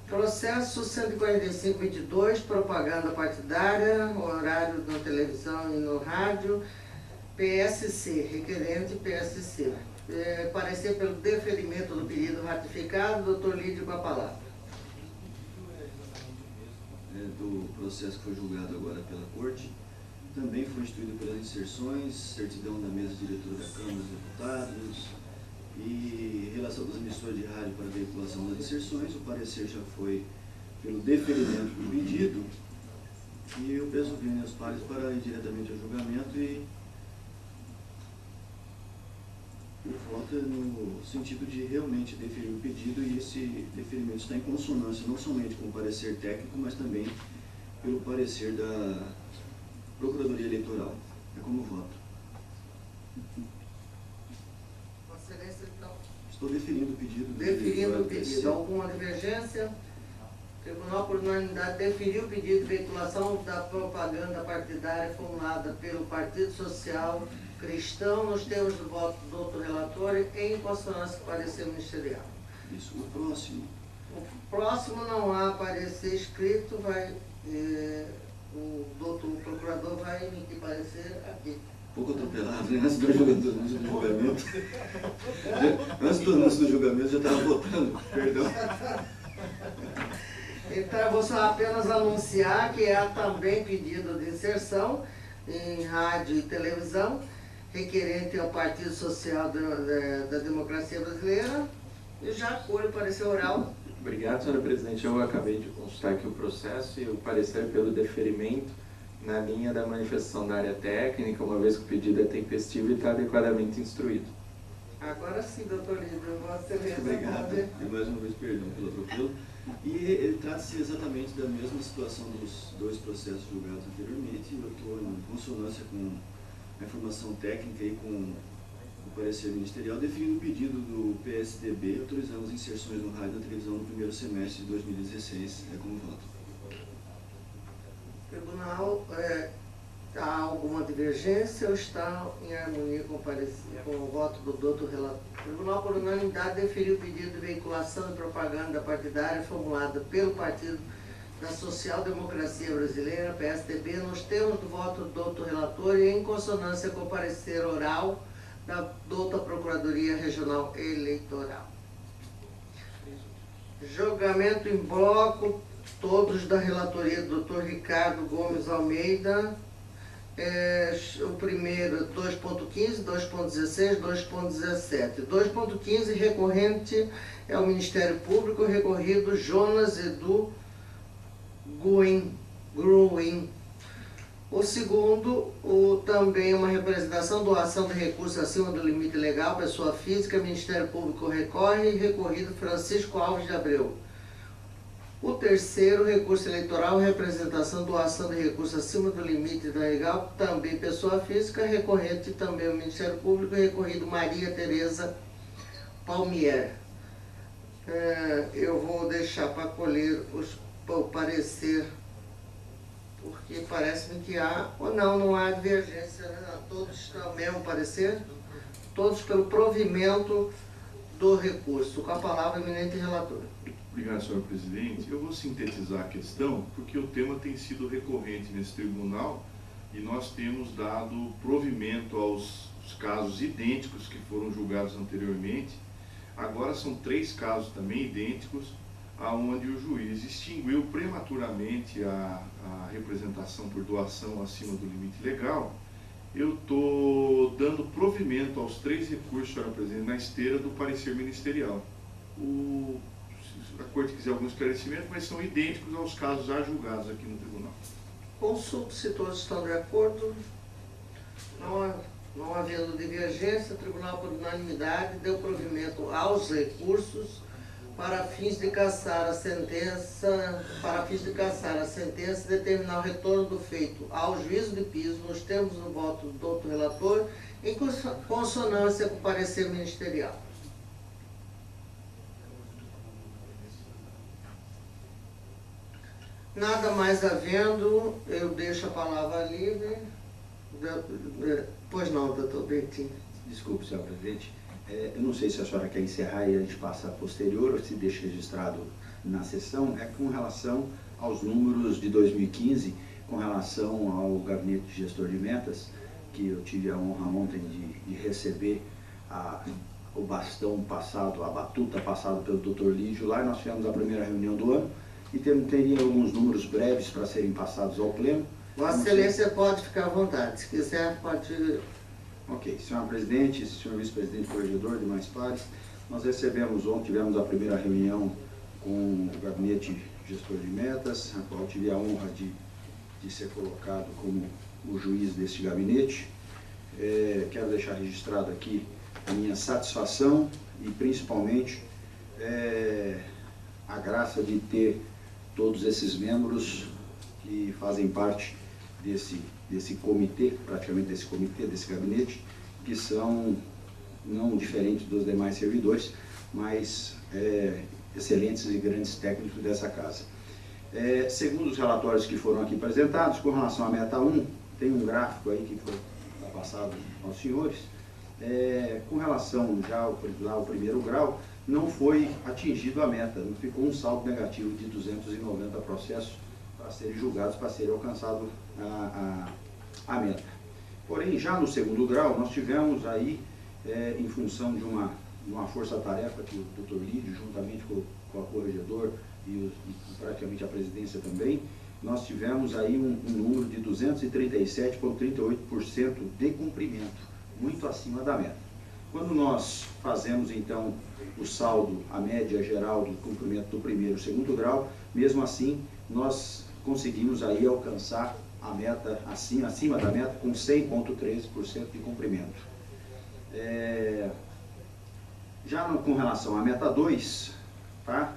Processo 145-22, propaganda partidária, horário na televisão e no rádio, PSC, requerente PSC. Parecer pelo deferimento do pedido ratificado, doutor Lídio com a palavra. Do processo que foi julgado agora pela Corte, também foi instituído pelas inserções, certidão da mesa diretora da Câmara dos Deputados e relação das emissoras de rádio para veiculação das inserções. O parecer já foi pelo deferimento do pedido e eu peço bem aos pares para ir diretamente ao julgamento e o voto é no sentido de realmente deferir o pedido, e esse deferimento está em consonância não somente com o parecer técnico, mas também pelo parecer da Procuradoria Eleitoral. É como voto. Vossa Excelência, então, Estou deferindo o pedido. deferindo o pedido. Alguma divergência? O Tribunal, por unanimidade, deferiu o pedido de veiculação da propaganda partidária formulada pelo Partido Social Cristão, nos termos do voto do outro relator, em consonância com o parecer ministerial. Isso. O próximo. O próximo não há parecer escrito, o procurador vai emitir parecer aqui. Pouco atropelado, né? Antes do julgamento. Antes do anúncio do julgamento já estava votando, perdão. Então, eu vou só apenas anunciar que há também pedido de inserção em rádio e televisão, requerente ao Partido Social da Democracia Brasileira, e já acolho o parecer oral. Obrigado, senhora presidente. Eu acabei de consultar aqui o processo e o parecer pelo deferimento na linha da manifestação da área técnica, uma vez que o pedido é tempestivo e está adequadamente instruído. Agora sim, doutor Lídio, Vossa Excelência. Obrigado. E mais uma vez, perdão pelo atropelo. E ele trata-se exatamente da mesma situação dos dois processos julgados anteriormente. Eu estou em consonância com a informação técnica e com o parecer ministerial, definindo o pedido do PSDB, autorizando as inserções no rádio e na televisão no primeiro semestre de 2016. É como voto. Tribunal, há alguma divergência ou está em harmonia com o voto do doutor relator? O Tribunal, por unanimidade, deferiu o pedido de veiculação de propaganda partidária formulada pelo Partido da Social Democracia Brasileira, PSDB, nos termos do voto do doutor relator e em consonância com o parecer oral da doutora Procuradoria Regional Eleitoral. Julgamento em bloco, todos da relatoria do doutor Ricardo Gomes Almeida. O primeiro, 2.15, 2.16, 2.17. 2.15, recorrente é o Ministério Público, recorrido Jonas Edu Gruin. O segundo, também uma representação, doação de recursos acima do limite legal, pessoa física, Ministério Público recorre, recorrido Francisco Alves de Abreu. O terceiro, recurso eleitoral, representação, doação de recursos acima do limite legal, também pessoa física, recorrente também o Ministério Público, recorrido Maria Tereza Palmier. Eu vou deixar para colher o parecer, porque parece-me que há, ou não há divergência, né? Todos têm o mesmo parecer, todos pelo provimento do recurso. Com a palavra, eminente relator. Obrigado, senhor presidente. Eu vou sintetizar a questão, porque o tema tem sido recorrente nesse tribunal e nós temos dado provimento aos casos idênticos que foram julgados anteriormente. Agora são 3 casos também idênticos, aonde o juiz extinguiu prematuramente a representação por doação acima do limite legal. Eu estou dando provimento aos 3 recursos, senhora presidente, na esteira do parecer ministerial. A corte quiser algum esclarecimento, mas são idênticos aos casos já julgados aqui no tribunal. Consulto se todos estão de acordo. Não havendo divergência, o tribunal, por unanimidade, deu provimento aos recursos para fins de cassar a sentença, e determinar o retorno do feito ao juízo de piso, nos termos do voto do outro relator, em consonância com o parecer ministerial. Nada mais havendo, eu deixo a palavra livre. Pois não, doutor Bertinho. Desculpe, senhor presidente. Eu não sei se a senhora quer encerrar e a gente passa posterior ou se deixa registrado na sessão. É com relação aos números de 2015, com relação ao gabinete de gestor de metas, que eu tive a honra ontem de receber o bastão passado, a batuta passada pelo doutor Lídio lá. Nós tivemos a primeira reunião do ano e teria alguns números breves para serem passados ao pleno. Vossa Excelência pode ficar à vontade, se quiser pode... Ok, senhora presidente, senhor vice-presidente, corregedor, demais pares, nós recebemos ontem, tivemos a primeira reunião com o gabinete gestor de metas, a qual tive a honra de ser colocado como o juiz deste gabinete. Quero deixar registrado aqui a minha satisfação e principalmente a graça de ter todos esses membros que fazem parte desse comitê, praticamente desse comitê, desse gabinete, que são não diferentes dos demais servidores, mas excelentes e grandes técnicos dessa casa. Segundo os relatórios que foram aqui apresentados, com relação à meta 1, tem um gráfico aí que foi passado aos senhores. Com relação já ao primeiro grau, não foi atingido a meta, não ficou um saldo negativo de 290 processos para serem julgados, para serem alcançado a meta. Porém, já no segundo grau, nós tivemos aí, em função de uma força-tarefa que o doutor Lídio, juntamente com a corregedor e praticamente a presidência também, nós tivemos aí um número de 237,38% de cumprimento, muito acima da meta. Quando nós fazemos, então, o saldo, a média geral do cumprimento do primeiro e segundo grau, mesmo assim, nós conseguimos aí alcançar a meta, acima da meta, com 100,13% de cumprimento. Já com relação à meta 2, tá?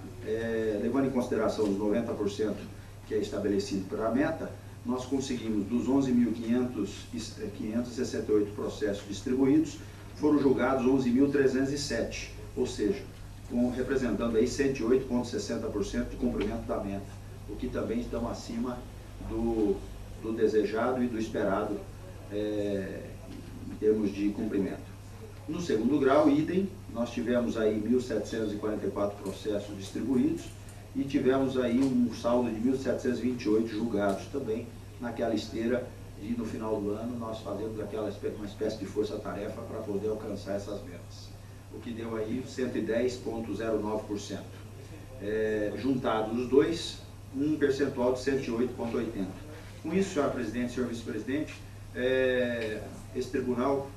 Levando em consideração os 90% que é estabelecido pela meta, nós conseguimos, dos 11.568 processos distribuídos, foram julgados 11.307, ou seja, representando aí 108,60% de cumprimento da meta, o que também estão acima do desejado e do esperado em termos de cumprimento. No segundo grau, idem, nós tivemos aí 1.744 processos distribuídos e tivemos aí um saldo de 1.728 julgados também naquela esteira de, no final do ano, nós fazemos uma espécie de força-tarefa para poder alcançar essas metas, o que deu aí 110,09%. Juntados os dois, um percentual de 108,80%. Com isso, senhora presidente, senhor vice-presidente, esse tribunal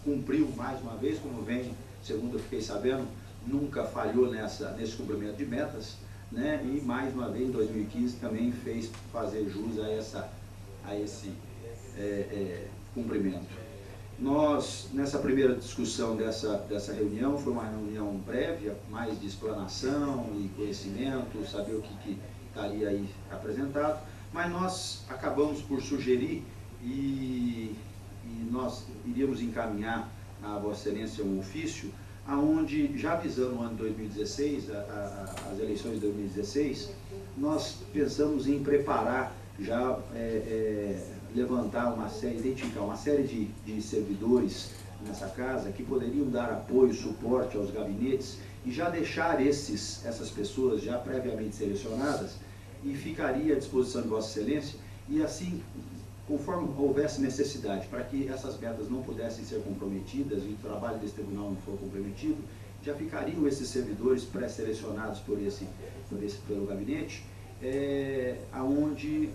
cumpriu mais uma vez, como vem, segundo eu fiquei sabendo, nunca falhou nesse cumprimento de metas, né? E mais uma vez, em 2015, também fez fazer jus a cumprimento. Nós, nessa primeira discussão dessa reunião, foi uma reunião prévia, mais de explanação e conhecimento, saber o que estaria aí apresentado, mas nós acabamos por sugerir e nós iríamos encaminhar a Vossa Excelência um ofício, aonde, já visando o ano de 2016, as eleições de 2016, nós pensamos em preparar, já levantar identificar uma série de servidores nessa casa que poderiam dar apoio, suporte aos gabinetes e já deixar essas pessoas já previamente selecionadas e ficaria à disposição de Vossa Excelência e assim, conforme houvesse necessidade, para que essas metas não pudessem ser comprometidas e o trabalho desse tribunal não for comprometido, já ficariam esses servidores pré-selecionados pelo gabinete, aonde,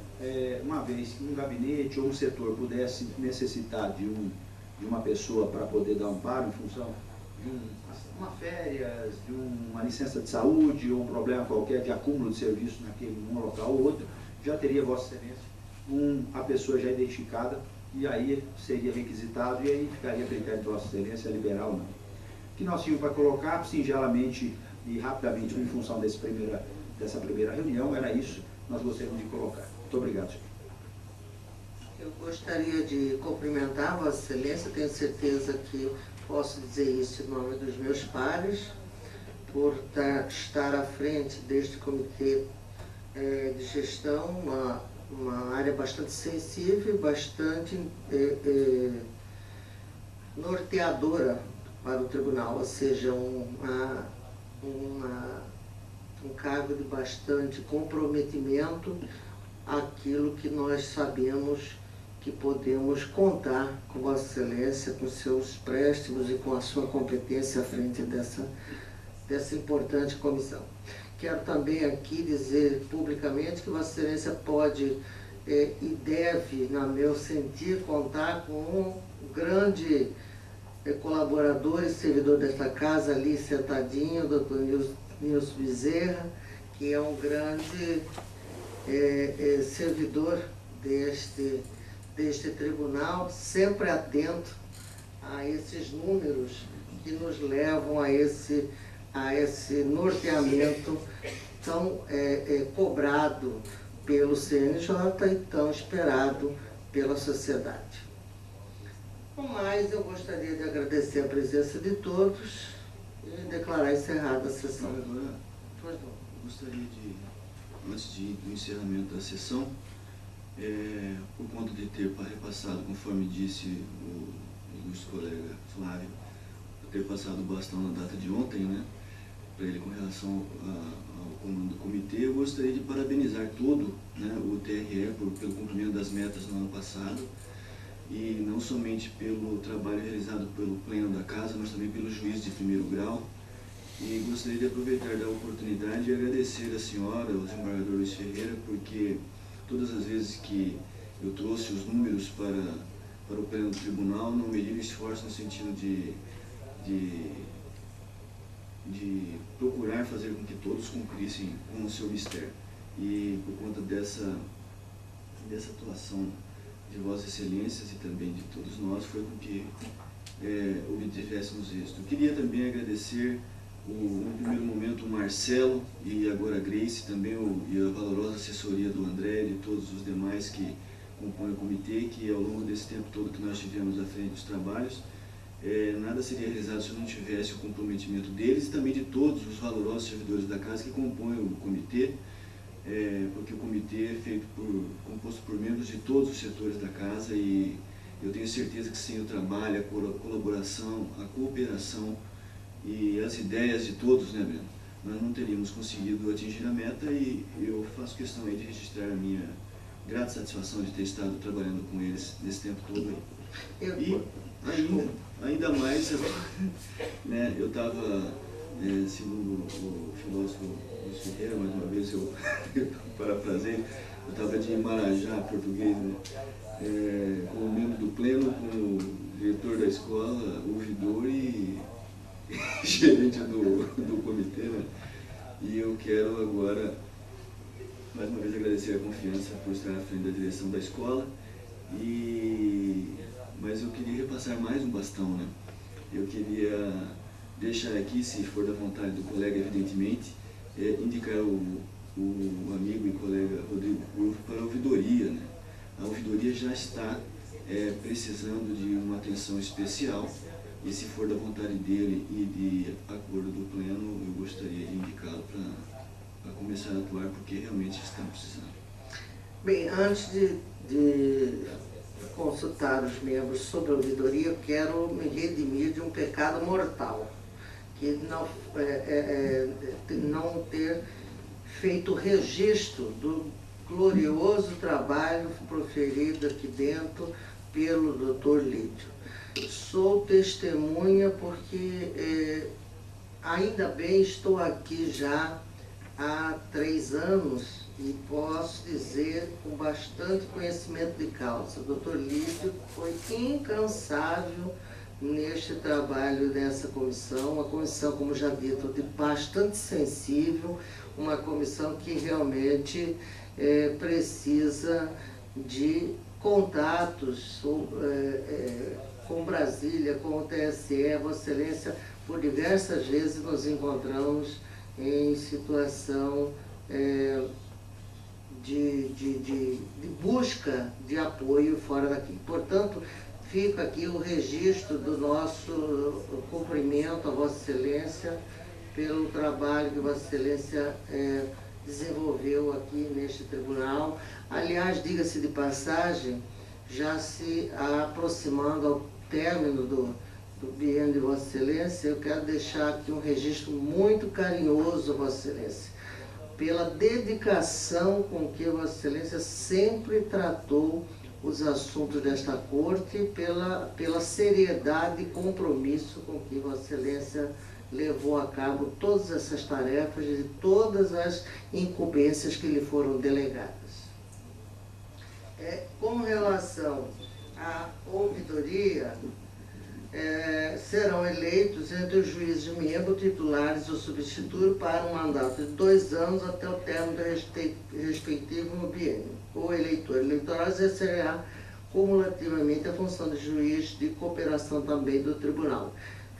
uma vez que um gabinete ou um setor pudesse necessitar de uma pessoa para poder dar amparo em função de uma férias, de uma licença de saúde ou um problema qualquer de acúmulo de serviço num local ou outro, já teria Vossa Excelência a pessoa já identificada e aí seria requisitado e aí ficaria a critério de Vossa Excelência liberar ou não. O que nós tínhamos para colocar, singelamente e rapidamente, em função dessa primeira reunião, era isso que nós gostaríamos de colocar. Muito obrigado, senhor. Eu gostaria de cumprimentar Vossa Excelência, tenho certeza que posso dizer isso em nome dos meus pares, por estar à frente deste comitê de gestão, uma área bastante sensível, bastante norteadora para o tribunal, ou seja, um cargo de bastante comprometimento àquilo que nós sabemos que podemos contar com Vossa Excelência, com seus préstimos e com a sua competência à frente dessa importante comissão. Quero também aqui dizer publicamente que Vossa Excelência pode e deve, no meu sentir, contar com um grande colaborador e servidor desta casa, ali sentadinho, o doutor Nilson Bezerra, que é um grande servidor deste tribunal, sempre atento a esses números que nos levam a esse norteamento tão cobrado pelo CNJ e tão esperado pela sociedade. No mais, eu gostaria de agradecer a presença de todos e declarar encerrada a sessão. Agora, eu gostaria de, antes do encerramento da sessão, por conta de ter repassado, conforme disse o ilustre colega Flávio, ter passado o bastão na data de ontem, né, para ele com relação ao comando do comitê, eu gostaria de parabenizar todo, né, o TRE pelo cumprimento das metas no ano passado, e não somente pelo trabalho realizado pelo pleno da casa, mas também pelo juiz de primeiro grau. E gostaria de aproveitar da oportunidade e agradecer a senhora, o desembargador Luiz Ferreira, porque todas as vezes que eu trouxe os números para o pleno do tribunal, não mediram esforço no sentido de procurar fazer com que todos cumprissem com o seu mistério. E por conta dessa atuação de Vossas Excelências e também de todos nós, foi com que obtivéssemos êxito. Queria também agradecer, no primeiro momento, o Marcelo e agora a Grace, também e a valorosa assessoria do André e de todos os demais que compõem o comitê, que ao longo desse tempo todo que nós tivemos à frente dos trabalhos, nada seria realizado se não tivesse o comprometimento deles e também de todos os valorosos servidores da casa que compõem o comitê, porque o comitê é composto por membros de todos os setores da casa e eu tenho certeza que sem o trabalho, a colaboração, a cooperação e as ideias de todos, né, Breno, nós não teríamos conseguido atingir a meta e eu faço questão aí de registrar a minha grata satisfação de ter estado trabalhando com eles nesse tempo todo aí. E ainda mais, né, eu estava, segundo o filósofo Luiz Ferreira, mais uma vez eu parafrasei, eu estava de Marajá, português, né, como membro do pleno, como diretor da escola, ouvidor e gerente do comitê, né, e eu quero agora, mais uma vez, agradecer a confiança por estar à frente da direção da escola Mas eu queria repassar mais um bastão, né? Eu queria deixar aqui, se for da vontade do colega, evidentemente, indicar o amigo e colega Rodrigo Curvo para a ouvidoria, né? A ouvidoria já está precisando de uma atenção especial e, se for da vontade dele e de acordo do pleno, eu gostaria de indicá-lo para começar a atuar, porque realmente estamos precisando. Bem, antes de consultar os membros sobre a ouvidoria, eu quero me redimir de um pecado mortal, que não ter feito registro do glorioso trabalho proferido aqui dentro pelo Dr. Lídio. Sou testemunha porque ainda bem estou aqui já há 3 anos e posso dizer com bastante conhecimento de causa. O Dr. Lídio foi incansável neste trabalho dessa comissão, uma comissão, como já dito, bastante sensível, uma comissão que realmente precisa de contatos com Brasília, com o TSE. Vossa Excelência, por diversas vezes nos encontramos em situação de busca de apoio fora daqui. Portanto, fica aqui o registro do nosso cumprimento a Vossa Excelência pelo trabalho que Vossa Excelência desenvolveu aqui neste tribunal. Aliás, diga-se de passagem, já se aproximando ao término do biênio de Vossa Excelência, eu quero deixar aqui um registro muito carinhoso a Vossa Excelência, pela dedicação com que Vossa Excelência sempre tratou os assuntos desta corte, pela seriedade e compromisso com que Vossa Excelência levou a cabo todas essas tarefas e todas as incumbências que lhe foram delegadas. Com relação à ouvidoria, serão eleitos entre os juízes membros, titulares ou substitutos para um mandato de 2 anos até o término do respectivo biênio. O eleitor eleitoral exercerá cumulativamente a função de juiz de cooperação também do tribunal.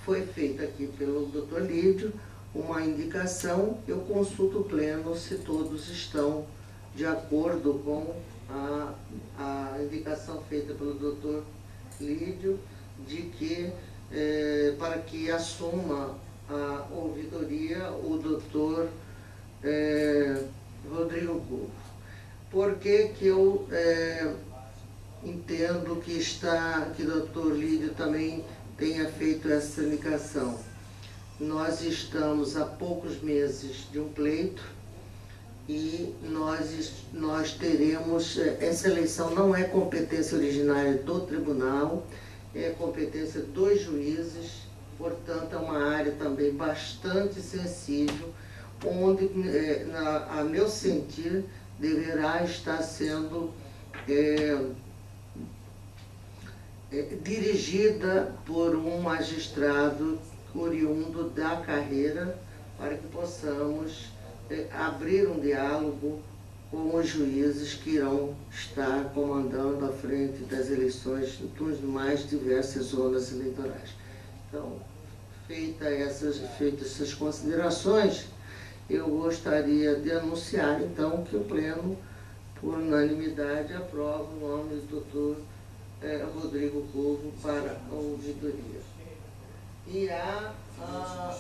Foi feita aqui pelo Dr. Lídio uma indicação, eu consulto o pleno se todos estão de acordo com a indicação feita pelo Dr. Lídio, de que, para que assuma a ouvidoria o Dr. Rodrigo Curvo. Por que eu entendo que o Dr. Lídio também tenha feito essa indicação? Nós estamos há poucos meses de um pleito e nós teremos, essa eleição não é competência originária do tribunal, é competência dos juízes, portanto é uma área também bastante sensível, onde, a meu sentir, deverá estar sendo dirigida por um magistrado oriundo da carreira, para que possamos abrir um diálogo com os juízes que irão estar comandando à frente das eleições nas mais diversas zonas eleitorais. Então, feitas essas considerações, eu gostaria de anunciar, então, que o pleno, por unanimidade, aprova o nome do Dr. Rodrigo Curvo para a ouvidoria. E há para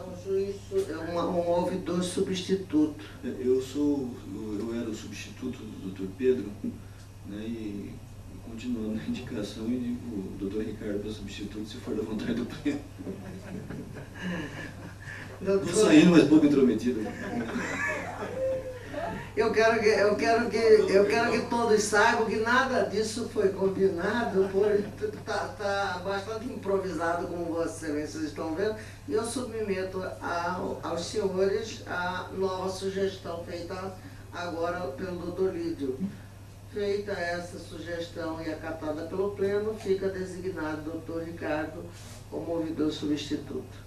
um juiz, um ouvidor substituto. Eu era o substituto do Dr. Pedro, né, e continuando na indicação, eu digo o Dr. Ricardo para substituto, se for da vontade do pleno. Estou saindo, mas pouco intrometido. Eu quero que todos saibam que nada disso foi combinado, está bastante improvisado, como Vossas Excelências estão vendo, e eu submeto aos senhores a nova sugestão feita agora pelo Dr. Lídio. Feita essa sugestão e acatada pelo pleno, fica designado o Dr. Ricardo como ouvidor substituto.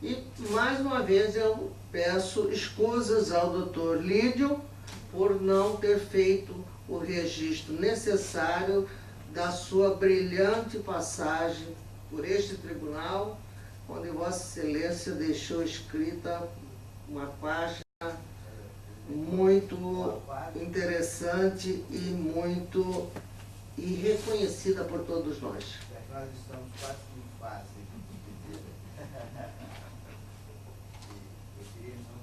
E, mais uma vez, eu peço escusas ao Dr. Lídio por não ter feito o registro necessário da sua brilhante passagem por este tribunal, onde Vossa Excelência deixou escrita uma página muito interessante e reconhecida por todos nós. Nós estamos quase em fase de dizer. Eu queria então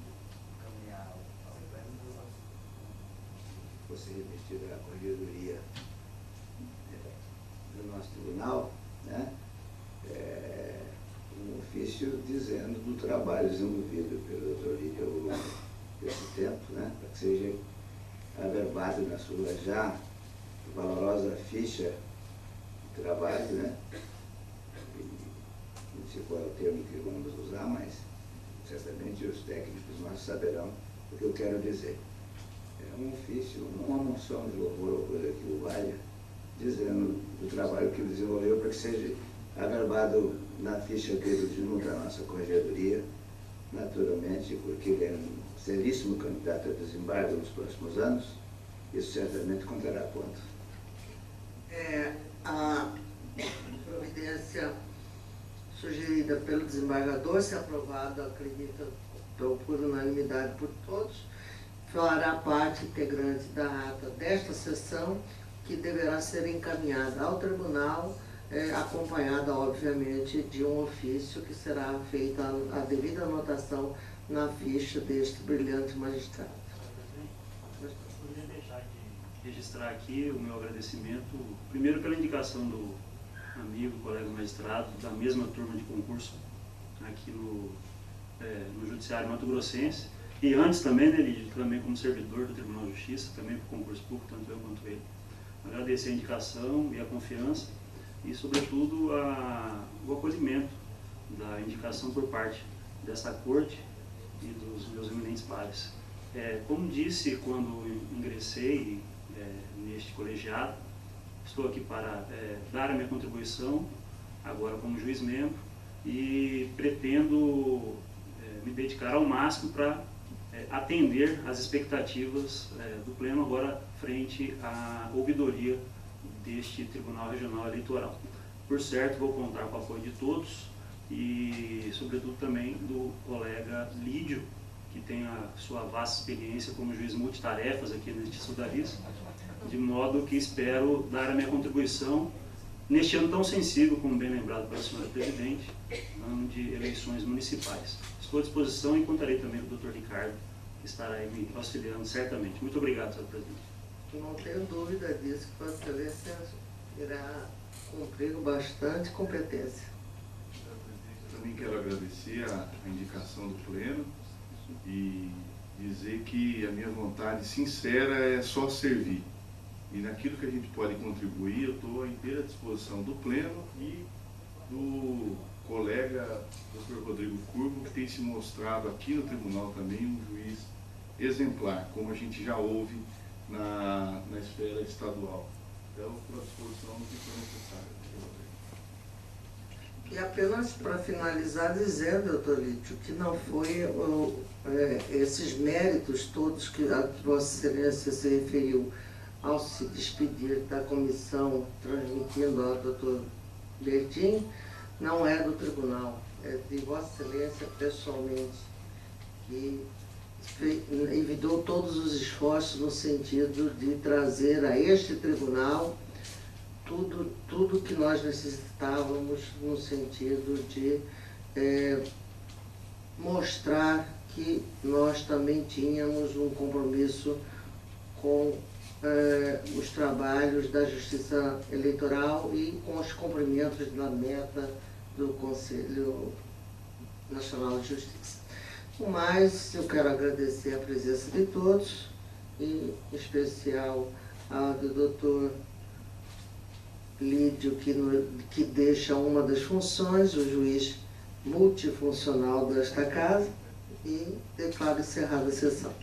encaminhar ao pleno você revestido a corregedoria do nosso tribunal, né? Um ofício dizendo do trabalho desenvolvido pelo Dr. Lídio ao longo desse tempo, né? Para que seja averbado na sua já valorosa ficha de trabalho, né? Não sei qual é o termo que vamos usar, mas certamente os técnicos nossos saberão o que eu quero dizer. É um ofício, uma moção de louvor ou coisa que o valha, dizendo do trabalho que ele desenvolveu para que seja averbado na ficha dele junto à nossa corregedoria, naturalmente, porque ele é um seríssimo candidato a desembargo nos próximos anos. Isso certamente contará ponto. A providência sugerida pelo desembargador, se aprovada, acredito, por unanimidade por todos, fará parte integrante da ata desta sessão, que deverá ser encaminhada ao tribunal, acompanhada, obviamente, de um ofício que será feita a devida anotação na ficha deste brilhante magistrado. Poderia deixar de registrar aqui o meu agradecimento, primeiro pela indicação do amigo, colega magistrado, da mesma turma de concurso aqui no Judiciário Mato Grossense, e antes também, né, Lídio, também como servidor do Tribunal de Justiça, também por concurso público, tanto eu quanto ele. Agradecer a indicação e a confiança e, sobretudo, o acolhimento da indicação por parte dessa corte e dos meus eminentes pares. Como disse quando ingressei neste colegiado, estou aqui para dar a minha contribuição, agora como juiz-membro, e pretendo me dedicar ao máximo para atender às expectativas do Pleno agora frente à ouvidoria deste Tribunal Regional Eleitoral. Por certo, vou contar com o apoio de todos e, sobretudo, também do colega Lídio, que tem a sua vasta experiência como juiz multitarefas aqui neste Sudaris, de modo que espero dar a minha contribuição neste ano tão sensível, como bem lembrado pela senhora Presidente, ano de eleições municipais. Estou à disposição e contarei também com o Dr. Ricardo, que estará aí me auxiliando certamente. Muito obrigado, senhora Presidente. Não tenho dúvida disso, que Vossa Excelência irá cumprir com bastante competência. Eu também quero agradecer a indicação do Pleno e dizer que a minha vontade sincera é só servir. E naquilo que a gente pode contribuir, eu estou à inteira disposição do Pleno e do colega Dr. Rodrigo Curvo, que tem se mostrado aqui no Tribunal também um juiz exemplar, como a gente já ouve na esfera estadual. Então, estou à disposição do que for necessário. E apenas para finalizar, dizendo, doutor Lídio, que não foi esses méritos todos que a Vossa Excelência se referiu ao se despedir da comissão, transmitindo ao doutor Bertin, não é do tribunal, é de Vossa Excelência pessoalmente, que envidou todos os esforços no sentido de trazer a este tribunal tudo que nós necessitávamos no sentido de mostrar que nós também tínhamos um compromisso com os trabalhos da Justiça Eleitoral e com os cumprimentos da meta do Conselho Nacional de Justiça. Mas eu quero agradecer a presença de todos, e em especial a do doutor Lídio, que deixa uma das funções, o juiz multifuncional desta casa, e declaro encerrada a sessão.